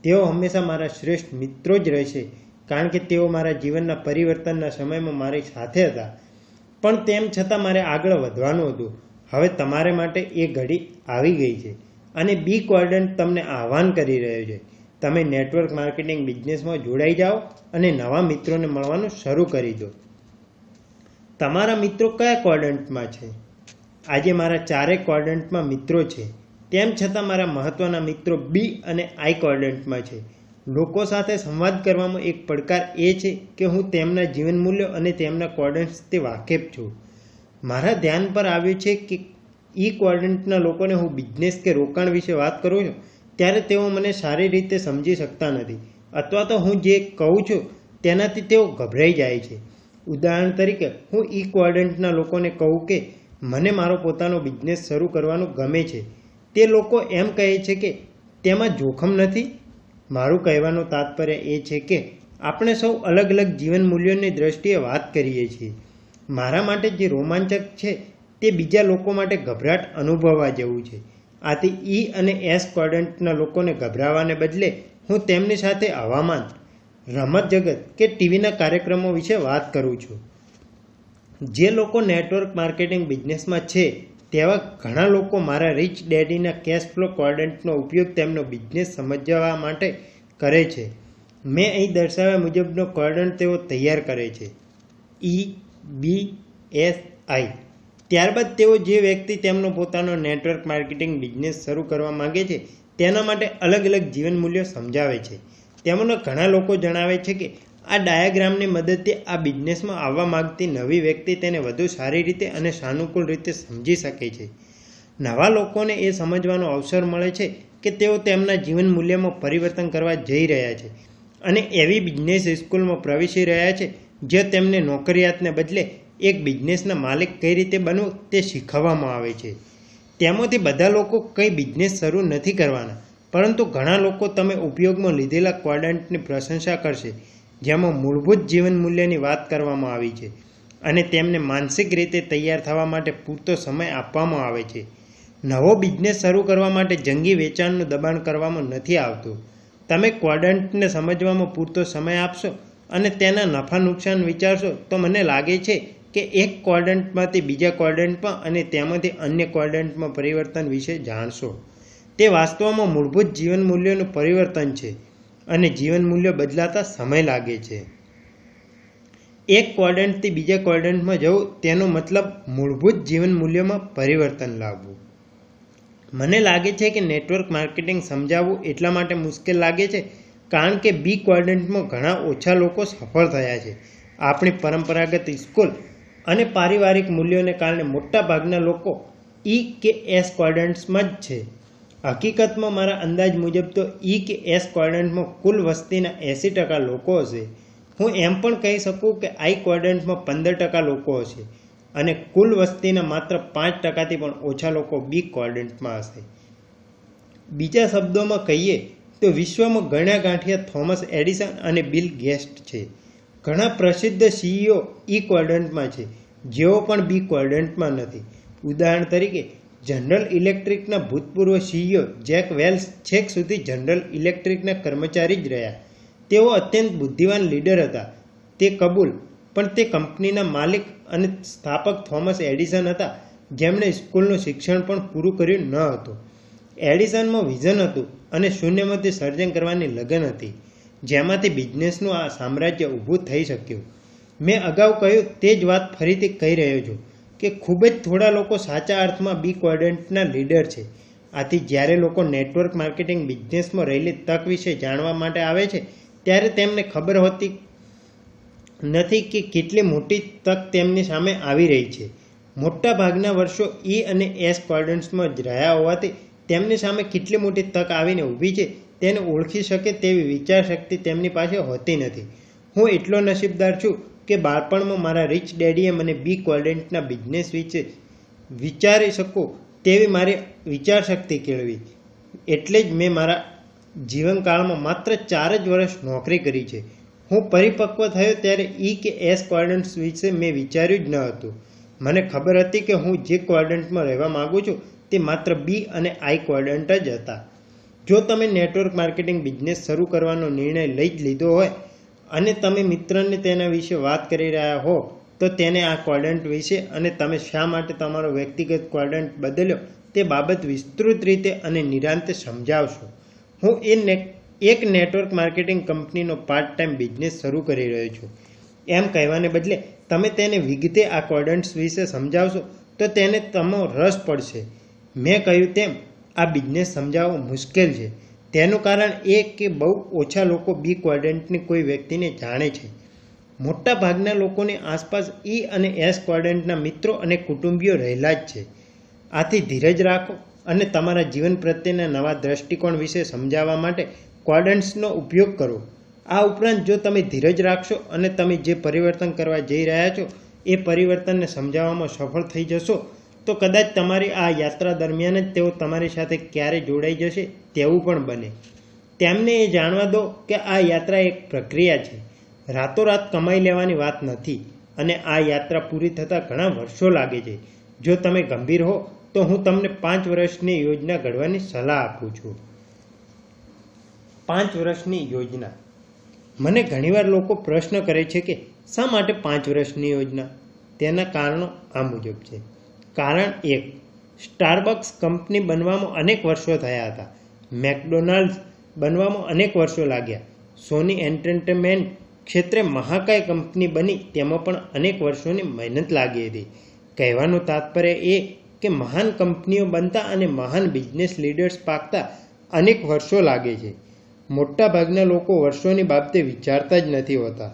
તેઓ હંમેશા મારા શ્રેષ્ઠ મિત્રો જ રહેશે કારણ કે તેઓ મારા જીવનના પરિવર્તનના સમયમાં મારી સાથે હતા. પણ તેમ છતાં મારે આગળ વધવાનું હતું. હવે તમારે માટે એ ઘડી આવી ગઈ છે અને બી ક્વોડ્રન્ટ તમને આહ્વાન કરી રહ્યો છે. તમે નેટવર્ક માર્કેટિંગ બિઝનેસમાં જોડાઈ જાઓ અને નવા મિત્રોને મળવાનું શરૂ કરી દો. તમારા મિત્રો કયા ક્વોડ્રન્ટમાં છે? આજે મારા ચારેય ક્વોડ્રન્ટમાં મિત્રો છે. તેમ છતાં મારા મહત્વના મિત્રો બી અને ક્વોડ્રન્ટમાં છે. લોકો સાથે સંવાદ કરવામાં એક પડકાર એ છે કે હું તેમના જીવન મૂલ્યો અને તેમના ક્વોડ્રન્ટ્સથી વાકેફ છું. મારા ધ્યાન પર આવ્યું છે કે ક્વોડ્રન્ટના લોકોને હું બિઝનેસ કે રોકાણ વિશે વાત કરું છું ત્યારે તેઓ મને સારી રીતે સમજી શકતા નથી અથવા તો હું જે કહું છું તેનાથી તેઓ ગભરાઈ જાય છે. ઉદાહરણ તરીકે હું ક્વોડ્રન્ટના લોકોને કહું કે મને મારો પોતાનો બિઝનેસ શરૂ કરવાનું ગમે છે. તે લોકો એમ કહે છે કે તેમાં જોખમ નથી. મારું કહેવાનું તાત્પર્ય એ છે કે આપણે સૌ અલગ અલગ જીવન મૂલ્યોની દ્રષ્ટિએ વાત કરીએ છીએ. મારા માટે જે રોમાંચક છે તે બીજા લોકો માટે ગભરાટ અનુભવવા જેવું છે. આથી અને ક્વોડ્રન્ટના લોકોને ગભરાવાને બદલે હું તેમની સાથે હવામાન, રમત જગત કે ટીવીના કાર્યક્રમો વિશે વાત કરું છું. જે લોકો નેટવર્ક માર્કેટિંગ બિઝનેસમાં છે તેવા ઘણા લોકો મારા રીચ ડેડીના કેશ ફ્લો ક્વોડ્રન્ટનો ઉપયોગ તેમનો બિઝનેસ સમજવા માટે કરે છે. મેં અહીં દર્શાવ્યા મુજબનો ક્વોડ્રન્ટ તેઓ તૈયાર કરે છે: EBSI. ત્યારબાદ તેઓ જે વ્યક્તિ તેમનો પોતાનો નેટવર્ક માર્કેટિંગ બિઝનેસ શરૂ કરવા માંગે છે તેના માટે અલગ અલગ જીવન મૂલ્યો સમજાવે છે. તેમાંના ઘણા લોકો જણાવે છે કે આ ડાયાગ્રામની મદદથી આ બિઝનેસમાં આવવા માંગતી નવી વ્યક્તિ તેને વધુ સારી રીતે અને સાનુકૂળ રીતે સમજી શકે છે. નવા લોકોને એ સમજવાનો અવસર મળે છે કે તેઓ તેમના જીવન મૂલ્યમાં પરિવર્તન કરવા જઈ રહ્યા છે અને એવી બિઝનેસ સ્કૂલમાં પ્રવેશી રહ્યા છે જે તેમને નોકરિયાતને બદલે એક બિઝનેસના માલિક કઈ રીતે બનવું તે શીખવવામાં આવે છે. તેમાંથી બધા લોકો કંઈ બિઝનેસ શરૂ નથી કરવાના, પરંતુ ઘણા લોકો તમે ઉપયોગમાં લીધેલા ક્વોડ્રન્ટની પ્રશંસા કરશે જેમાં મૂળભૂત જીવન મૂલ્યની વાત કરવામાં આવી છે અને તેમને માનસિક રીતે તૈયાર થવા માટે પૂરતો સમય આપવામાં આવે છે. નવો બિઝનેસ શરૂ કરવા માટે જંગી વેચાણનું દબાણ કરવામાં નથી આવતું. તમે ક્વોડ્રન્ટને સમજવામાં પૂરતો સમય આપશો અને તેના નફા નુકસાન વિચારશો તો મને લાગે છે કે એક ક્વોડ્રન્ટમાંથી બીજા ક્વોડ્રન્ટમાં અને તેમાંથી અન્ય ક્વોડ્રન્ટમાં પરિવર્તન વિશે જાણશો. તે વાસ્તવમાં મૂળભૂત જીવન મૂલ્યોનું પરિવર્તન છે અને જીવન મૂલ્યો બદલાતા સમય લાગે છે. એક ક્વોડ્રન્ટથી બીજા ક્વોડ્રન્ટમાં જવું તેનો મતલબ મૂળભૂત જીવન મૂલ્યોમાં પરિવર્તન લાવવું. મને લાગે છે કે નેટવર્ક માર્કેટિંગ સમજાવવું એટલા માટે મુશ્કેલ લાગે છે કારણ કે બી ક્વોડ્રન્ટમાં ઘણા ઓછા લોકો સફળ થયા છે. આપણી પરંપરાગત સ્કૂલ અને પારિવારિક મૂલ્યોને કારણે મોટા ભાગના લોકો E કે S ક્વોડ્રન્ટ્સમાં જ છે. હકીકતમાં મારા અંદાજ મુજબ તો E કે S ક્વોડ્રન્ટમાં કુલ વસ્તીના 80% લોકો હશે. હું એમ પણ કહી શકું કે I ક્વોડ્રન્ટમાં 15% લોકો હશે અને કુલ વસ્તીના માત્ર 5%થી પણ ઓછા લોકો બી ક્વોડ્રન્ટમાં હશે. બીજા શબ્દોમાં કહીએ તો વિશ્વમાં ગણ્યા ગાંઠિયા થોમસ એડિસન અને બિલ ગેટ્સ છે. ઘણા પ્રસિદ્ધ CEO E ક્વોડ્રન્ટમાં છે જેઓ પણ બી ક્વોડ્રન્ટમાં નથી. ઉદાહરણ તરીકે, જનરલ ઇલેક્ટ્રિકના ભૂતપૂર્વ CEO જેક વેલ્સ છેક સુધી જનરલ ઇલેક્ટ્રિકના કર્મચારી જ રહ્યા. તેઓ અત્યંત બુદ્ધિમાન લીડર હતા, તે કબૂલ, પણ તે કંપનીના માલિક અને સ્થાપક થોમસ એડિસન હતા જેમણે સ્કૂલનું શિક્ષણ પણ પૂરું કર્યું ન હતું. એડિસનમાં વિઝન હતું અને શૂન્યમાંથી સર્જન કરવાની લગન હતી જેમાંથી બિઝનેસનું આ સામ્રાજ્ય ઊભું થઈ શક્યું. મેં અગાઉ કહ્યું તે જ વાત ફરીથી કહી રહ્યો છું કે ખૂબ જ થોડા લોકો સાચા અર્થમાં બી ક્વોડ્રન્ટના લીડર છે. આથી જ્યારે લોકો નેટવર્ક માર્કેટિંગ બિઝનેસમાં રહેલી તક વિશે જાણવા માટે આવે છે ત્યારે તેમને ખબર હોતી નથી કે કેટલી મોટી તક તેમની સામે આવી રહી છે. મોટા ભાગના વર્ષો E અને S ક્વોડ્રન્ટ્સમાં જ રહ્યા હોવાથી તેમની સામે કેટલી મોટી તક આવીને ઊભી છે તેને ઓળખી શકે તેવી વિચારશક્તિ તેમની પાસે હોતી નથી. હું એટલો નસીબદાર છું કે બાળપણમાં મારા રીચ ડેડીએ મને બી ક્વોડ્રન્ટના બિઝનેસ વિશે વિચારી શકું તેવી મારી વિચારશક્તિ કેળવી. એટલે જ મેં મારા જીવનકાળમાં માત્ર 4 જ વર્ષ નોકરી કરી છે. હું પરિપક્વ થયો ત્યારે E કે S ક્વોડ્રન્ટ્સ વિશે મેં વિચાર્યું જ ન હતું. મને ખબર હતી કે હું જે ક્વોડ્રન્ટમાં રહેવા માંગુ છું તે માત્ર બી અને I ક્વોડ્રન્ટ જ હતા. જો તમે નેટવર્ક માર્કેટિંગ બિઝનેસ શરૂ કરવાનો નિર્ણય લઈ જ લીધો હોય અને તમે મિત્રને તેના વિશે વાત કરી રહ્યા હો તો તેને આ ક્વોડ્રન્ટ વિશે અને તમે શા માટે તમારો વ્યક્તિગત ક્વોડ્રન્ટ બદલ્યો તે બાબત વિસ્તૃત રીતે અને નિરાંતે સમજાવશો. હું એક નેટવર્ક માર્કેટિંગ કંપનીનો પાર્ટ ટાઈમ બિઝનેસ શરૂ કરી રહ્યો છું એમ કહેવાને બદલે તમે તેને વિગતે આ ક્વોડ્રન્ટ્સ વિશે સમજાવશો તો તેને તમારો રસ પડશે. મેં કહ્યું તેમ આ બિઝનેસ સમજાવવો મુશ્કેલ છે. તેનું કારણ એ કે બહુ ઓછા લોકો બી ક્વોડ્રન્ટની કોઈ વ્યક્તિને જાણે છે. મોટા ભાગના લોકોની આસપાસ E અને S ક્વોડ્રન્ટના મિત્રો અને કુટુંબીઓ રહેલા જ છે. આથી ધીરજ રાખો અને તમારા જીવન પ્રત્યેના નવા દ્રષ્ટિકોણ વિશે સમજાવવા માટે ક્વોડ્રન્ટ્સનો ઉપયોગ કરો. આ ઉપરાંત જો તમે ધીરજ રાખશો અને તમે જે પરિવર્તન કરવા જઈ રહ્યા છો એ પરિવર્તનને સમજાવવામાં સફળ થઈ જશો તો કદાચ તમારી આ યાત્રા દરમિયાન જ તેઓ તમારી સાથે ક્યારે જોડાઈ જશે તેવું પણ બને. તેમને એ જાણવા દો કે આ યાત્રા એક પ્રક્રિયા છે, રાતોરાત કમાઈ લેવાની વાત નથી અને આ યાત્રા પૂરી થતાં ઘણા વર્ષો લાગે છે. જો તમે ગંભીર હો તો હું તમને 5 વર્ષની યોજના ઘડવાની સલાહ આપું છું. 5 વર્ષની યોજના. મને ઘણીવાર લોકો પ્રશ્ન કરે છે કે શા માટે 5 વર્ષની યોજના? તેના કારણો આ મુજબ છે. કારણ 1, સ્ટારબક્સ કંપની બનવામાં અનેક વર્ષો થયા હતા. મેકડોનાલ્ડ્સ બનવામાં અનેક વર્ષો લાગ્યા. સોની એન્ટરટેનમેન્ટ ક્ષેત્રે મહાકાય કંપની બની તેમાં પણ અનેક વર્ષોની મહેનત લાગી હતી. કહેવાનું તાત્પર્ય એ કે મહાન કંપનીઓ બનતા અને મહાન બિઝનેસ લીડર્સ પાકતા અનેક વર્ષો લાગે છે. મોટાભાગના લોકો વર્ષોની બાબતે વિચારતા જ નથી હોતા.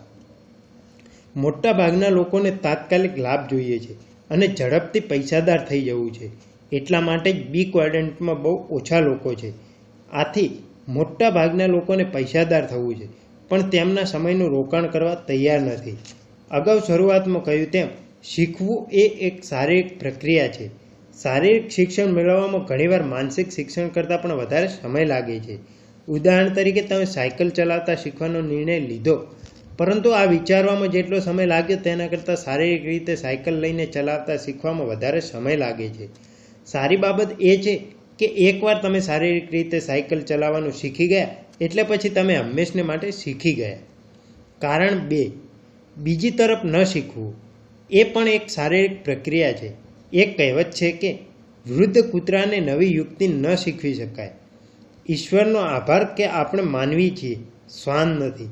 મોટાભાગના લોકોને તાત્કાલિક લાભ જોઈએ છે અને ઝડપથી પૈસાદાર થઈ જવું છે. એટલા માટે જ બી ક્વોડ્રન્ટમાં બહુ ઓછા લોકો છે. આથી મોટાભાગના લોકોને પૈસાદાર થવું છે, પણ તેમના સમયનું રોકાણ કરવા તૈયાર નથી. અગાઉ શરૂઆતમાં કહ્યું તેમ શીખવું એ એક શારીરિક પ્રક્રિયા છે. શારીરિક શિક્ષણ મેળવવામાં ઘણીવાર માનસિક શિક્ષણ કરતાં પણ વધારે સમય લાગે છે. ઉદાહરણ તરીકે તમે સાયકલ ચલાવતા શીખવાનો નિર્ણય લીધો, પરંતુ આ વિચારવામાં જેટલો સમય લાગ્યો તેના કરતાં શારીરિક રીતે સાયકલ લઈને ચલાવતા શીખવામાં વધારે સમય લાગે છે. સારી બાબત એ છે કે એકવાર તમે શારીરિક રીતે સાયકલ ચલાવવાનું શીખી ગયા એટલે પછી તમે હંમેશને માટે શીખી ગયા. કારણ 2, બીજી તરફ ન શીખવું એ પણ એક શારીરિક પ્રક્રિયા છે. એક કહેવત છે કે વૃદ્ધ કૂતરાને નવી યુક્તિ ન શીખવી શકાય. ઈશ્વરનો આભાર કે આપણે માનવી છીએ, શ્વાન નથી.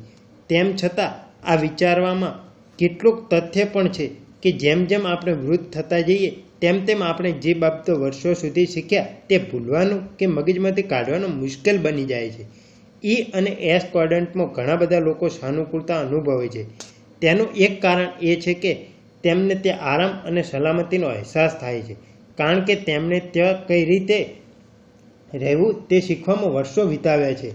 તેમ છતાં આ વિચારવામાં કેટલુંક તથ્ય પણ છે કે જેમ જેમ આપણે વૃદ્ધ થતા જઈએ તેમ તેમ આપણે જે બાબતો વર્ષો સુધી શીખ્યા તે ભૂલવાનું કે મગજમાંથી કાઢવાનું મુશ્કેલ બની જાય છે. ઈ અને એસ ક્વોડ્રન્ટમાં ઘણા બધા લોકો સાનુકૂળતા અનુભવે છે. તેનું એક કારણ એ છે કે તેમને તે આરામ અને સલામતીનો અહેસાસ થાય છે, કારણ કે તેમણે ત્યાં કઈ રીતે રહેવું તે શીખવામાં વર્ષો વિતાવ્યા છે.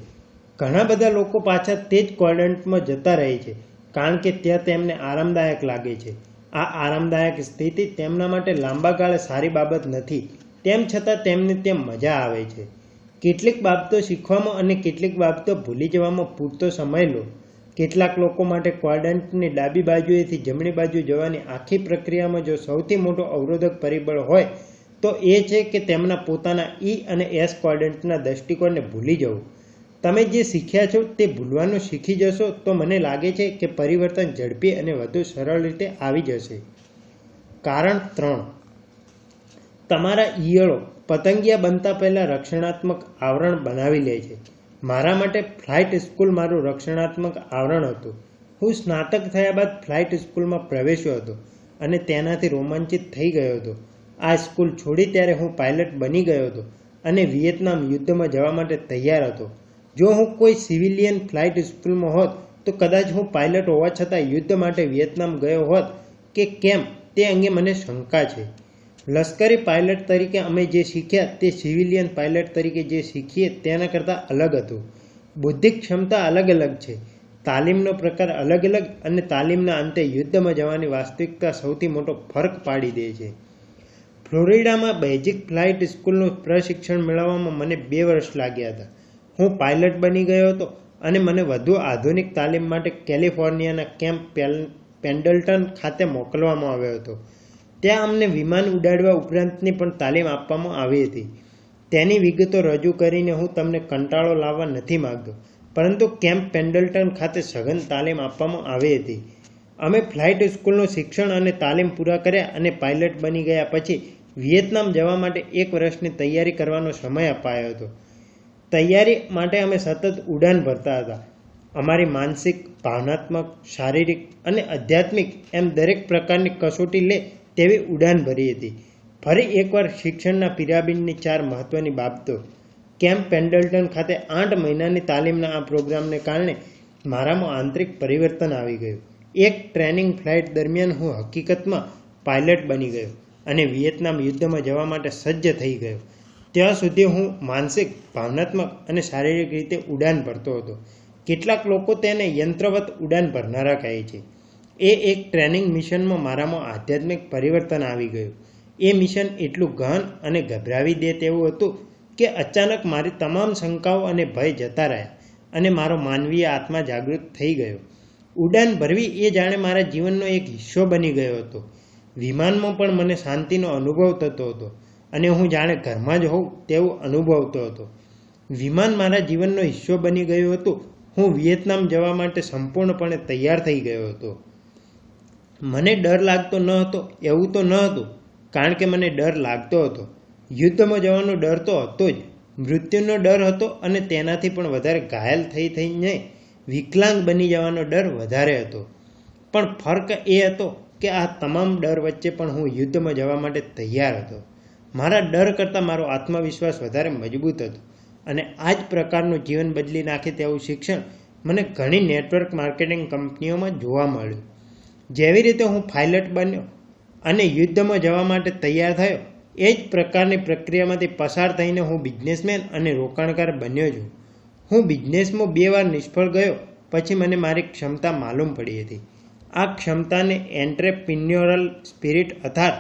ઘણા બધા લોકો પાછા તે જ ક્વોડ્રન્ટમાં જતા રહે છે, કારણ કે ત્યાં તેમને આરામદાયક લાગે છે. આ આરામદાયક સ્થિતિ તેમના માટે લાંબા ગાળે સારી બાબત નથી. તેમ છતાં તેમને ત્યાં મજા આવે છે. કેટલીક બાબતો શીખવામાં અને કેટલીક બાબતો ભૂલી જવામાં પૂરતો સમય લો. કેટલાક લોકો માટે ક્વોડ્રન્ટની ડાબી બાજુએથી જમણી બાજુ જવાની આખી પ્રક્રિયામાં જો સૌથી મોટો અવરોધક પરિબળ હોય તો એ છે કે તેમના પોતાના ઈ અને એસ ક્વોડ્રન્ટના દૃષ્ટિકોણને ભૂલી જવું. તમે જે શીખ્યા છો તે ભૂલવાનું શીખી જશો તો મને લાગે છે કે પરિવર્તન ઝડપી અને વધુ સરળ રીતે આવી જશે. કારણ 3, તમારા ઈયળો પતંગિયા બનતા પહેલાં રક્ષણાત્મક આવરણ બનાવી લે છે. મારા માટે ફ્લાઇટ સ્કૂલ મારું રક્ષણાત્મક આવરણ હતું. હું સ્નાતક થયા બાદ ફ્લાઇટ સ્કૂલમાં પ્રવેશ્યો હતો અને તેનાથી રોમાંચિત થઈ ગયો હતો. આ સ્કૂલ છોડી ત્યારે હું પાયલટ બની ગયો હતો અને વિયેતનામ યુદ્ધમાં જવા માટે તૈયાર હતો. જો હું કોઈ સિવિલિયન ફ્લાઇટ સ્કૂલમાં હોત તો કદાચ હું પાયલટ હોવા છતાં યુદ્ધ માટે વિયેતનામ ગયો હોત કે કેમ તે અંગે મને શંકા છે. લશ્કરી પાયલટ તરીકે અમે જે શીખ્યા તે સિવિલિયન પાયલટ તરીકે જે શીખીએ તેના કરતાં અલગ હતું. બૌદ્ધિક ક્ષમતા અલગ અલગ છે, તાલીમનો પ્રકાર અલગ અલગ અને તાલીમના અંતે યુદ્ધમાં જવાની વાસ્તવિકતા સૌથી મોટો ફરક પાડી દે છે. ફ્લોરિડામાં બેઝિક ફ્લાઇટ સ્કૂલનું પ્રશિક્ષણ મેળવવામાં મને 2 વર્ષ લાગ્યા હતા. હું પાયલટ બની ગયો હતો અને મને વધુ આધુનિક તાલીમ માટે કેલિફોર્નિયાના કેમ્પ પેન્ડલટન ખાતે મોકલવામાં આવ્યો હતો. ત્યાં અમને વિમાન ઉડાડવા ઉપરાંતની પણ તાલીમ આપવામાં આવી હતી. તેની વિગતો રજૂ કરીને હું તમને કંટાળો લાવવા નથી માગતો, પરંતુ કેમ્પ પેન્ડલટન ખાતે સઘન તાલીમ આપવામાં આવી હતી. અમે ફ્લાઇટ સ્કૂલનું શિક્ષણ અને તાલીમ પૂરા કર્યા અને પાયલટ બની ગયા પછી વિયેતનામ જવા માટે 1 વર્ષની તૈયારી કરવાનો સમય અપાયો હતો. તૈયારી માટે અમે સતત ઉડાન ભરતા હતા. અમારી માનસિક, ભાવનાત્મક, શારીરિક અને આધ્યાત્મિક એમ દરેક પ્રકારની કસોટી લે તેવી ઉડાન ભરી હતી. ફરી એકવાર શિક્ષણના પિરામિડની 4 મહત્વની બાબતો. કેમ્પ પેન્ડલટન ખાતે 8 મહિનાની તાલીમના આ પ્રોગ્રામને કારણે મારામાં આંતરિક પરિવર્તન આવી ગયું. એક ટ્રેનિંગ ફ્લાઇટ દરમિયાન હું હકીકતમાં પાયલટ બની ગયો અને વિયેતનામ યુદ્ધમાં જવા માટે સજ્જ થઈ ગયો. ત્યાં સુધી હું માનસિક, ભાવનાત્મક અને શારીરિક રીતે ઉડાન ભરતો હતો. કેટલાક લોકો તેને યંત્રવત ઉડાન ભરનારા કહે છે. એ એક ટ્રેનિંગ મિશનમાં મારામાં આધ્યાત્મિક પરિવર્તન આવી ગયું. એ મિશન એટલું ગહન અને ગભરાવી દે તેવું હતું કે અચાનક મારી તમામ શંકાઓ અને ભય જતા રહ્યા અને મારો માનવીય આત્મા જાગૃત થઈ ગયો. ઉડાન ભરવી એ જાણે મારા જીવનનો એક હિસ્સો બની ગયો હતો. વિમાનમાં પણ મને શાંતિનો અનુભવ થતો હતો અને હું જાણે ઘરમાં જ હોઉં તેવું અનુભવતો હતો. વિમાન મારા જીવનનો હિસ્સો બની ગયું હતું. હું વિયેતનામ જવા માટે સંપૂર્ણપણે તૈયાર થઈ ગયો હતો. મને ડર લાગતો ન હતો એવું તો ન હતું, કારણ કે મને ડર લાગતો હતો. યુદ્ધમાં જવાનો ડર તો હતો જ, મૃત્યુનો ડર હતો અને તેનાથી પણ વધારે ઘાયલ થઈને વિકલાંગ બની જવાનો ડર વધારે હતો. પણ ફર્ક એ હતો કે આ તમામ ડર વચ્ચે પણ હું યુદ્ધમાં જવા માટે તૈયાર હતો. મારા ડર કરતાં મારો આત્મવિશ્વાસ વધારે મજબૂત હતો અને આ જ પ્રકારનું જીવન બદલી નાખે તેવું શિક્ષણ મને ઘણી નેટવર્ક માર્કેટિંગ કંપનીઓમાં જોવા મળ્યું. જેવી રીતે હું પાયલટ બન્યો અને યુદ્ધમાં જવા માટે તૈયાર થયો, એ જ પ્રકારની પ્રક્રિયામાંથી પસાર થઈને હું બિઝનેસમેન અને રોકાણકાર બન્યો છું. હું બિઝનેસમાં 2 વાર નિષ્ફળ ગયો પછી મને મારી ક્ષમતા માલુમ પડી હતી. આ ક્ષમતાને એન્ટરપ્રિન્યોરલ સ્પિરિટ અર્થાત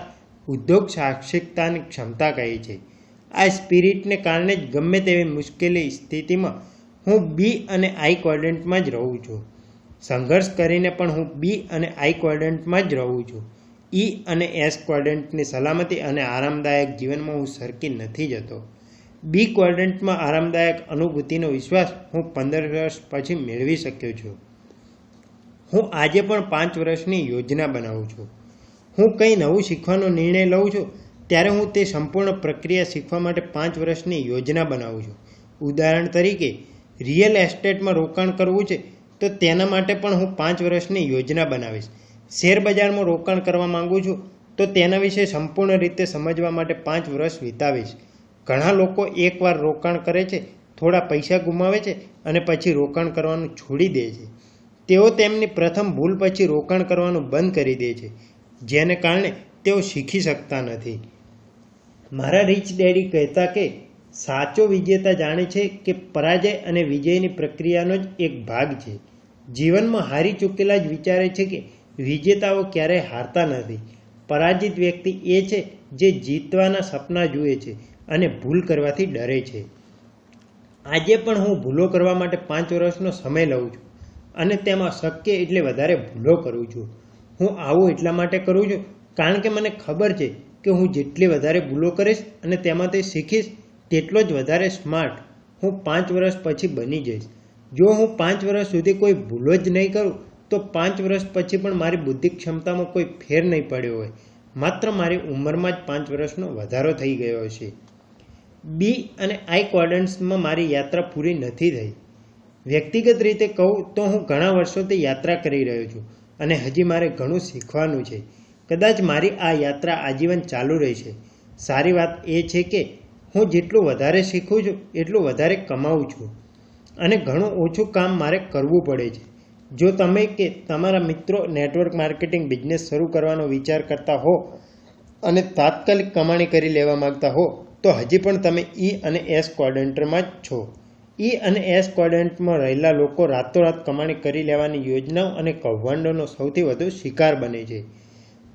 ઉદ્યોગ સાહસિકતાની ક્ષમતા કહે છે. આ સ્પિરિટને કારણે જ ગમે તેવી મુશ્કેલી સ્થિતિમાં હું બી અને આઈ ક્વોડ્રન્ટમાં જ રહું છું. સંઘર્ષ કરીને પણ હું બી અને આઈ ક્વોડ્રન્ટમાં જ રહું છું. ઈ અને એસ ક્વોડ્રન્ટની સલામતી અને આરામદાયક જીવનમાં હું સરકી નથી જતો. બી ક્વોડ્રન્ટમાં આરામદાયક અનુભૂતિનો વિશ્વાસ હું 15 વર્ષ પછી મેળવી શક્યો છું. હું આજે પણ 5 વર્ષની યોજના બનાવું છું. હું કંઈ નવું શીખવાનો નિર્ણય લઉં છું ત્યારે હું તે સંપૂર્ણ પ્રક્રિયા શીખવા માટે 5 વર્ષની યોજના બનાવું છું. ઉદાહરણ તરીકે, રિયલ એસ્ટેટમાં રોકાણ કરવું છે તો તેના માટે પણ હું 5 વર્ષની યોજના બનાવીશ. શેર બજારમાં રોકાણ કરવા માંગુ છું તો તેના વિશે સંપૂર્ણ રીતે સમજવા માટે 5 વર્ષ વિતાવીશ. ઘણા લોકો એકવાર રોકાણ કરે છે, થોડા પૈસા ગુમાવે છે અને પછી રોકાણ કરવાનું છોડી દે છે. તેઓ તેમની પ્રથમ ભૂલ પછી રોકાણ કરવાનું બંધ કરી દે છે, જેને કારણે તેઓ શીખી શકતા નથી. મારા રીચ ડેડી કહેતા કે સાચો વિજેતા જાણે છે કે પરાજય અને વિજયની પ્રક્રિયાનો જ એક ભાગ છે. જીવનમાં હારી ચૂકેલા જ વિચારે છે કે વિજેતાઓ ક્યારેય હારતા નથી. પરાજિત વ્યક્તિ એ છે જે જીતવાના સપના જુએ છે અને ભૂલ કરવાથી ડરે છે. આજે પણ હું ભૂલો કરવા માટે 5 વર્ષનો સમય લઉં છું અને તેમાં શક્ય એટલે વધારે ભૂલો કરું છું. હું આવું એટલા માટે કરું છું કારણ કે મને ખબર છે કે હું જેટલી વધારે ભૂલો કરીશ અને તેમાંથી શીખીશ તેટલો જ વધારે સ્માર્ટ હું 5 વર્ષ પછી બની જઈશ. જો હું 5 વર્ષ સુધી કોઈ ભૂલો જ નહીં કરું તો 5 વર્ષ પછી પણ મારી બુદ્ધિ ક્ષમતામાં કોઈ ફેર નહીં પડ્યો હોય, માત્ર મારી ઉંમરમાં જ 5 વર્ષનો વધારો થઈ ગયો હશે. બી અને આઈ ક્વોડ્રન્ટ્સમાં મારી યાત્રા પૂરી નથી થઈ. વ્યક્તિગત રીતે કહું તો હું ઘણા વર્ષોથી યાત્રા કરી રહ્યો છું અને હજી મારે ઘણું શીખવાનું છે. કદાચ મારી આ યાત્રા આજીવન ચાલુ રહેશે. સારી વાત એ છે કે હું જેટલું વધારે શીખું છું એટલું વધારે કમાઉં છું અને ઘણું ઓછું કામ મારે કરવું પડે છે. જો તમે કે તમારા મિત્રો નેટવર્ક માર્કેટિંગ બિઝનેસ શરૂ કરવાનો વિચાર કરતા હો અને તાત્કાલિક કમાણી કરી લેવા માંગતા હો તો હજી પણ તમે ઈ અને એસ ક્વોડ્રન્ટમાં જ છો. ઈ અને એસ ક્વોડ્રન્ટમાં રહેલા લોકો રાતોરાત કમાણી કરી લેવાની યોજનાઓ અને કૌભાંડોનો સૌથી વધુ શિકાર બને છે.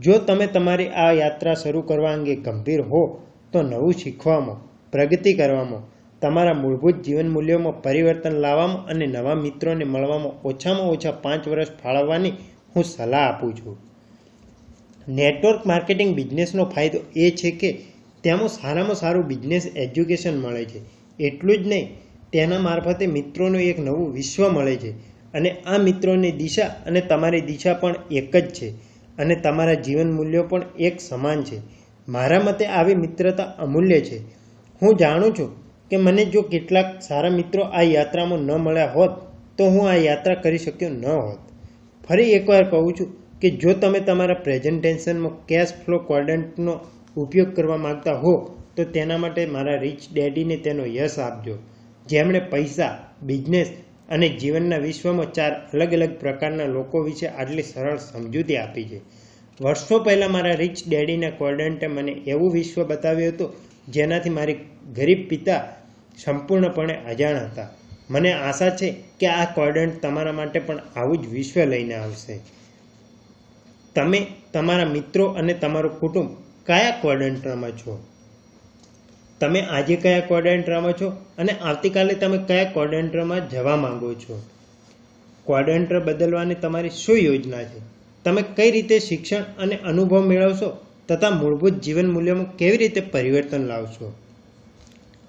જો તમે તમારી આ યાત્રા શરૂ કરવા અંગે ગંભીર હો તો નવું શીખવામાં, પ્રગતિ કરવામાં, તમારા મૂળભૂત જીવન મૂલ્યોમાં પરિવર્તન લાવવામાં અને નવા મિત્રોને મળવામાં ઓછામાં ઓછા 5 વર્ષ ફાળવવાની હું સલાહ આપું છું. નેટવર્ક માર્કેટિંગ બિઝનેસનો ફાયદો એ છે કે તેમાં સારામાં સારું બિઝનેસ એજ્યુકેશન મળે છે. એટલું જ નહીં, તેના મારફતે મિત્રોનું એક નવું વિશ્વ મળે છે અને આ મિત્રોની દિશા અને તમારી દિશા પણ એક જ છે અને તમારા જીવન મૂલ્યો પણ એક સમાન છે. મારા મતે આવી મિત્રતા અમૂલ્ય છે. હું જાણું છું કે મને જો કેટલાક સારા મિત્રો આ યાત્રામાં ન મળ્યા હોત તો હું આ યાત્રા કરી શક્યો ન હોત. ફરી એકવાર કહું છું કે જો તમે તમારા પ્રેઝન્ટેશનમાં કેશ ફ્લો ક્વોડ્રન્ટનો ઉપયોગ કરવા માંગતા હો તો તેના માટે મારા રીચ ડેડીને તેનો યશ આપજો, જેમણે પૈસા, બિઝનેસ અને જીવનના વિશ્વમાં 4 અલગ અલગ પ્રકારના લોકો વિશે આટલી સરળ સમજૂતી આપી છે. વર્ષો પહેલાં મારા રીચ ડેડીના ક્વોડ્રન્ટે મને એવું વિશ્વ બતાવ્યું હતું જેનાથી મારી ગરીબ પિતા સંપૂર્ણપણે અજાણ હતા. મને આશા છે કે આ ક્વોડ્રન્ટ તમારા માટે પણ આવું જ વિશ્વ લઈને આવશે. તમે, તમારા મિત્રો અને તમારું કુટુંબ કયા ક્વોડ્રન્ટમાં છો? તમે આજે કયા ક્વોડ્રન્ટમાં છો અને આવતીકાલે તમે કયા ક્વોડ્રન્ટમાં જવા માંગો છો? ક્વોડ્રન્ટ બદલવાની તમારી શું યોજના છે? તમે કઈ રીતે શિક્ષણ અને અનુભવ મેળવશો તથા મૂળભૂત જીવન મૂલ્યોમાં કેવી રીતે પરિવર્તન લાવશો?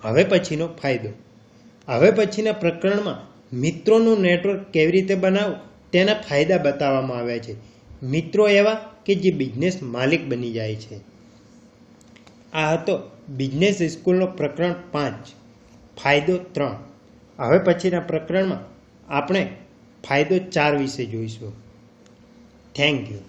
હવે પછીનો ફાયદો. હવે પછીના પ્રકરણમાં મિત્રોનું નેટવર્ક કેવી રીતે બનાવવું તેના ફાયદા બતાવવામાં આવ્યા છે. મિત્રો એવા કે જે બિઝનેસ માલિક બની જાય છે. આ હતો બિઝનેસ સ્કૂલનો પ્રકરણ 5 ફાયદો 3. હવે પછીના પ્રકરણમાં આપણે ફાયદો 4 વિશે જોઈશું. Thank you.